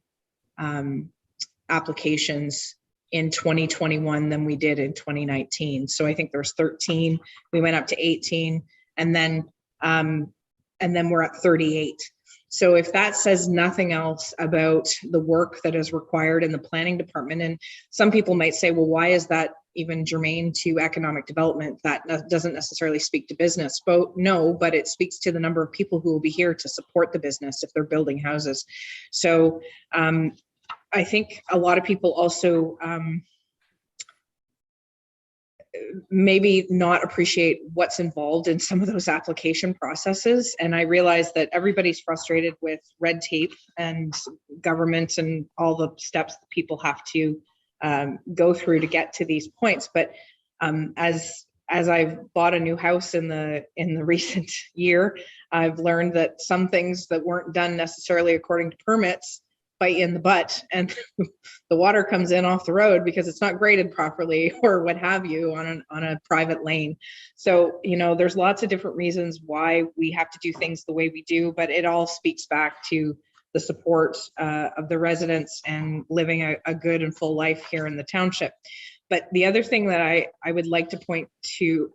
applications in 2021 than we did in 2019. So I think there was 13, we went up to 18, and then we're at 38. So if that says nothing else about the work that is required in the planning department, and some people might say, well, why is that even germane to economic development? That doesn't necessarily speak to business. But no, but it speaks to the number of people who will be here to support the business if they're building houses. So I think a lot of people also maybe not appreciate what's involved in some of those application processes. And I realize that everybody's frustrated with red tape and government and all the steps that people have to go through to get to these points. But as I've bought a new house in the recent year, I've learned that some things that weren't done necessarily according to permits bite you in the butt, and the water comes in off the road because it's not graded properly or what have you on a private lane. So, you know, there's lots of different reasons why we have to do things the way we do, but it all speaks back to the support of the residents and living a good and full life here in the township. But the other thing that I would like to point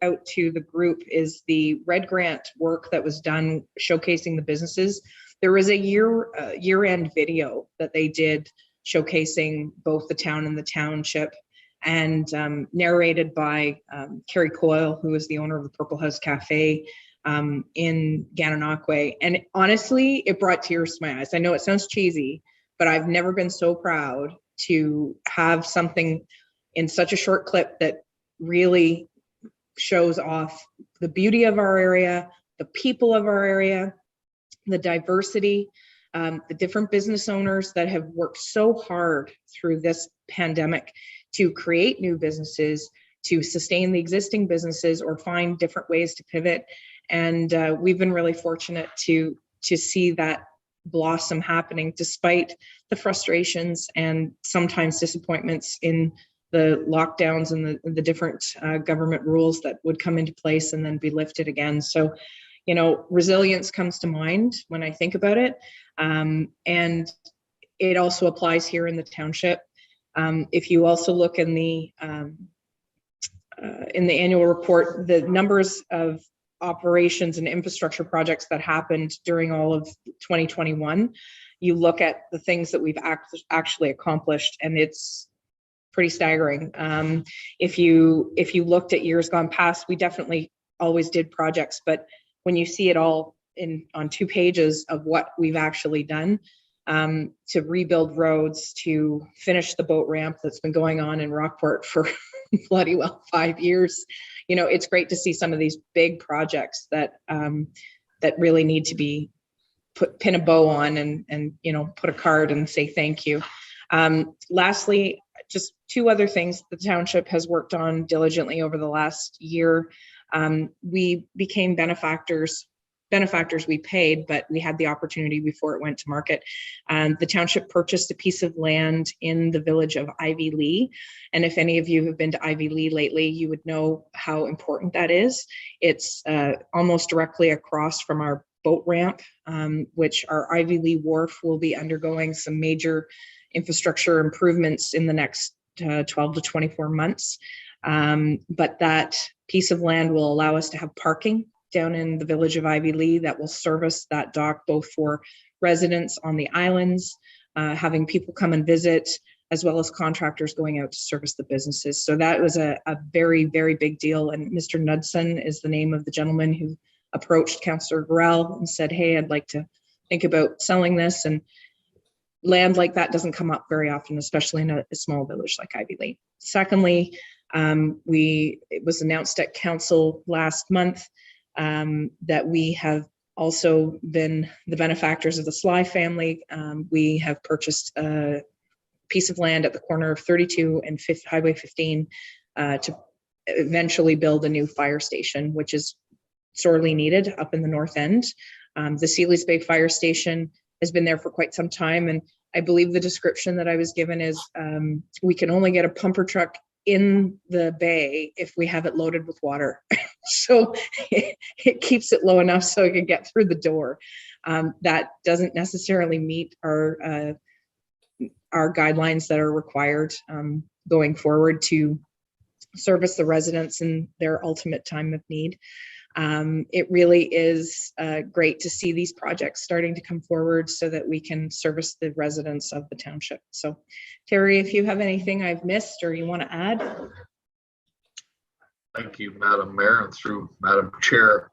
out to the group is the Red Grant work that was done showcasing the businesses. There was a year-end video that they did showcasing both the town and the township, and narrated by Carrie Coyle, who is the owner of the Purple House Cafe. in Gananoque. And honestly, it brought tears to my eyes. I know it sounds cheesy, but I've never been so proud to have something in such a short clip that really shows off the beauty of our area, the people of our area, the diversity, the different business owners that have worked so hard through this pandemic to create new businesses, to sustain the existing businesses or find different ways to pivot. And we've been really fortunate to see that blossom happening despite the frustrations and sometimes disappointments in the lockdowns and the different government rules that would come into place and then be lifted again. So, you know, resilience comes to mind when I think about it. And it also applies here in the township. If you also look in the annual report, the numbers of operations and infrastructure projects that happened during all of 2021, you look at the things that we've actually accomplished, and it's pretty staggering. If you looked at years gone past, we definitely always did projects, but when you see it all on 2 pages of what we've actually done, to rebuild roads, to finish the boat ramp that's been going on in Rockport for bloody well 5 years. You know, it's great to see some of these big projects that that really need to be pin a bow on and you know, put a card and say thank you. Lastly, just 2 other things the township has worked on diligently over the last year. We became benefactors we paid, but we had the opportunity before it went to market. The township purchased a piece of land in the village of Ivy Lee. And if any of you have been to Ivy Lee lately, you would know how important that is. It's almost directly across from our boat ramp, which our Ivy Lee Wharf will be undergoing some major infrastructure improvements in the next 12 to 24 months. But that piece of land will allow us to have parking down in the village of Ivy Lee that will service that dock both for residents on the islands, having people come and visit, as well as contractors going out to service the businesses. So that was a very, very big deal. And Mr. Knudsen is the name of the gentleman who approached Councillor Grell and said, hey, I'd like to think about selling this. And land like that doesn't come up very often, especially in a small village like Ivy Lee. Secondly, it was announced at council last month that we have also been the benefactors of the Sly family. We have purchased a piece of land at the corner of 32 and Highway 15 to eventually build a new fire station, which is sorely needed up in the north end. The Seeley's Bay Fire Station has been there for quite some time, and I believe the description that I was given is we can only get a pumper truck in the bay if we have it loaded with water. So it keeps it low enough so it can get through the door. That doesn't necessarily meet our guidelines that are required going forward to service the residents in their ultimate time of need. It really is great to see these projects starting to come forward so that we can service the residents of the township. So Terry, if you have anything I've missed or you want to add. Thank you, Madam Mayor, and through Madam Chair.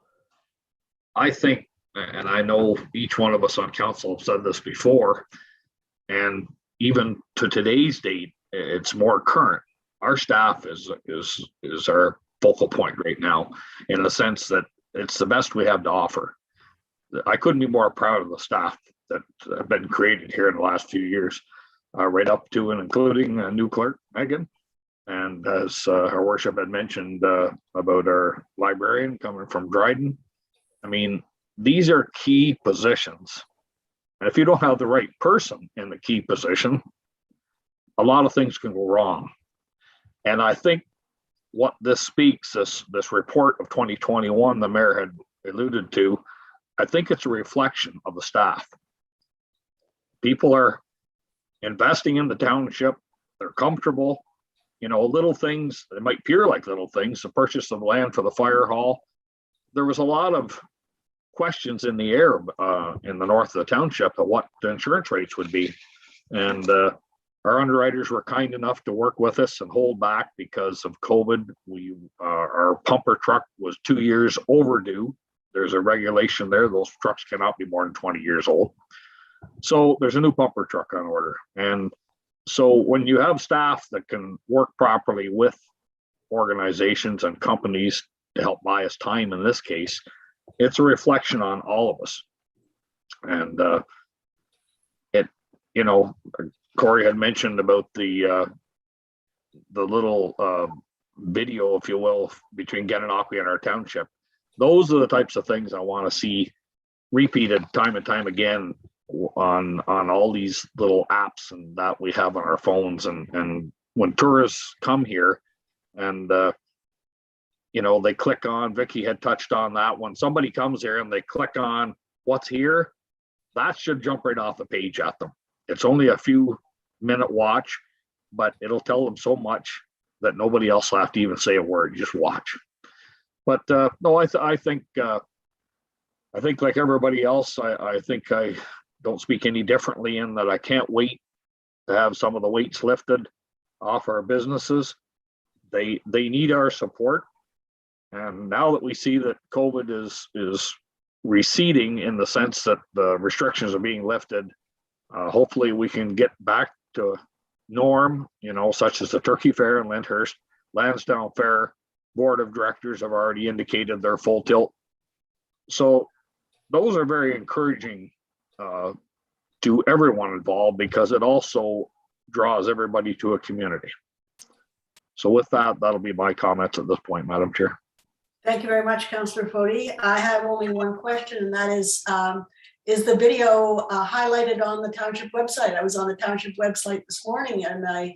I think, and I know each one of us on council have said this before, and even to today's date, it's more current. Our staff is our focal point right now, in the sense that it's the best we have to offer. I couldn't be more proud of the staff that have been created here in the last few years, right up to and including a new clerk, Megan. And as her worship had mentioned about our librarian coming from Dryden, I mean, these are key positions. And if you don't have the right person in the key position, a lot of things can go wrong. And I think what this speaks, this report of 2021 the mayor had alluded to, I think it's a reflection of the staff. People are investing in the township, they're comfortable, you know, little things, they might appear like little things, the purchase of land for the fire hall. There was a lot of questions in the air in the north of the township of what the insurance rates would be. And our underwriters were kind enough to work with us and hold back because of COVID. Our pumper truck was 2 years overdue there's a regulation there. Those trucks cannot be more than 20 years old. So there's a new pumper truck on order. And so when you have staff that can work properly with organizations and companies to help buy us time in this case, it's a reflection on all of us. And you know, Corey had mentioned about the little video, if you will, between Gananoque and our township. Those are the types of things I want to see repeated time and time again on all these little apps and that we have on our phones. And when tourists come here and you know, they click on, Vicky had touched on that, when somebody comes here and they click on what's here, that should jump right off the page at them. It's only a few minute watch, but it'll tell them so much that nobody else will have to even say a word. You just watch. But no, I think like everybody else, I think I don't speak any differently in that I can't wait to have some of the weights lifted off our businesses. They need our support. And now that we see that COVID is receding in the sense that the restrictions are being lifted, hopefully we can get back to norm, you know, such as the Turkey Fair in Lyndhurst, Lansdowne Fair. Board of directors have already indicated their full tilt. So those are very encouraging to everyone involved, because it also draws everybody to a community. So with that, that'll be my comments at this point, Madam Chair. Thank you very much, Councillor Foti. I have only one question, and that is the video highlighted on the township website? I was on the township website this morning, and I'd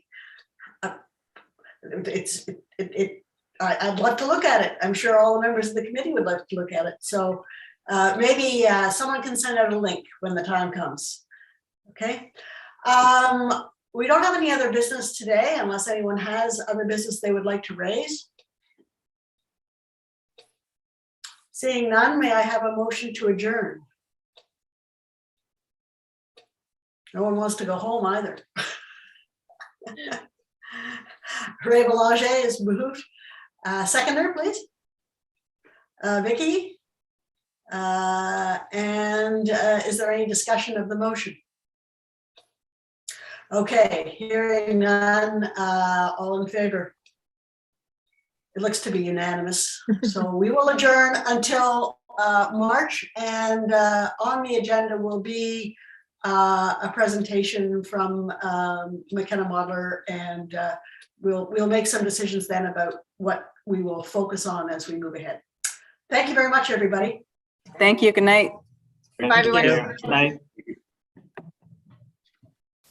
love to look at it. I'm sure all the members of the committee would like to look at it. So maybe someone can send out a link when the time comes. Okay. We don't have any other business today unless anyone has other business they would like to raise. Seeing none, may I have a motion to adjourn? No one wants to go home either. Ray Belanger is moved. Seconder, please. Vicky. And is there any discussion of the motion? Okay, hearing none, all in favor. It looks to be unanimous. So we will adjourn until March, and on the agenda will be a presentation from McKenna Modeler, and we'll make some decisions then about what we will focus on as we move ahead. Thank you very much, everybody. Thank you. Good night. Bye, everyone. Good night.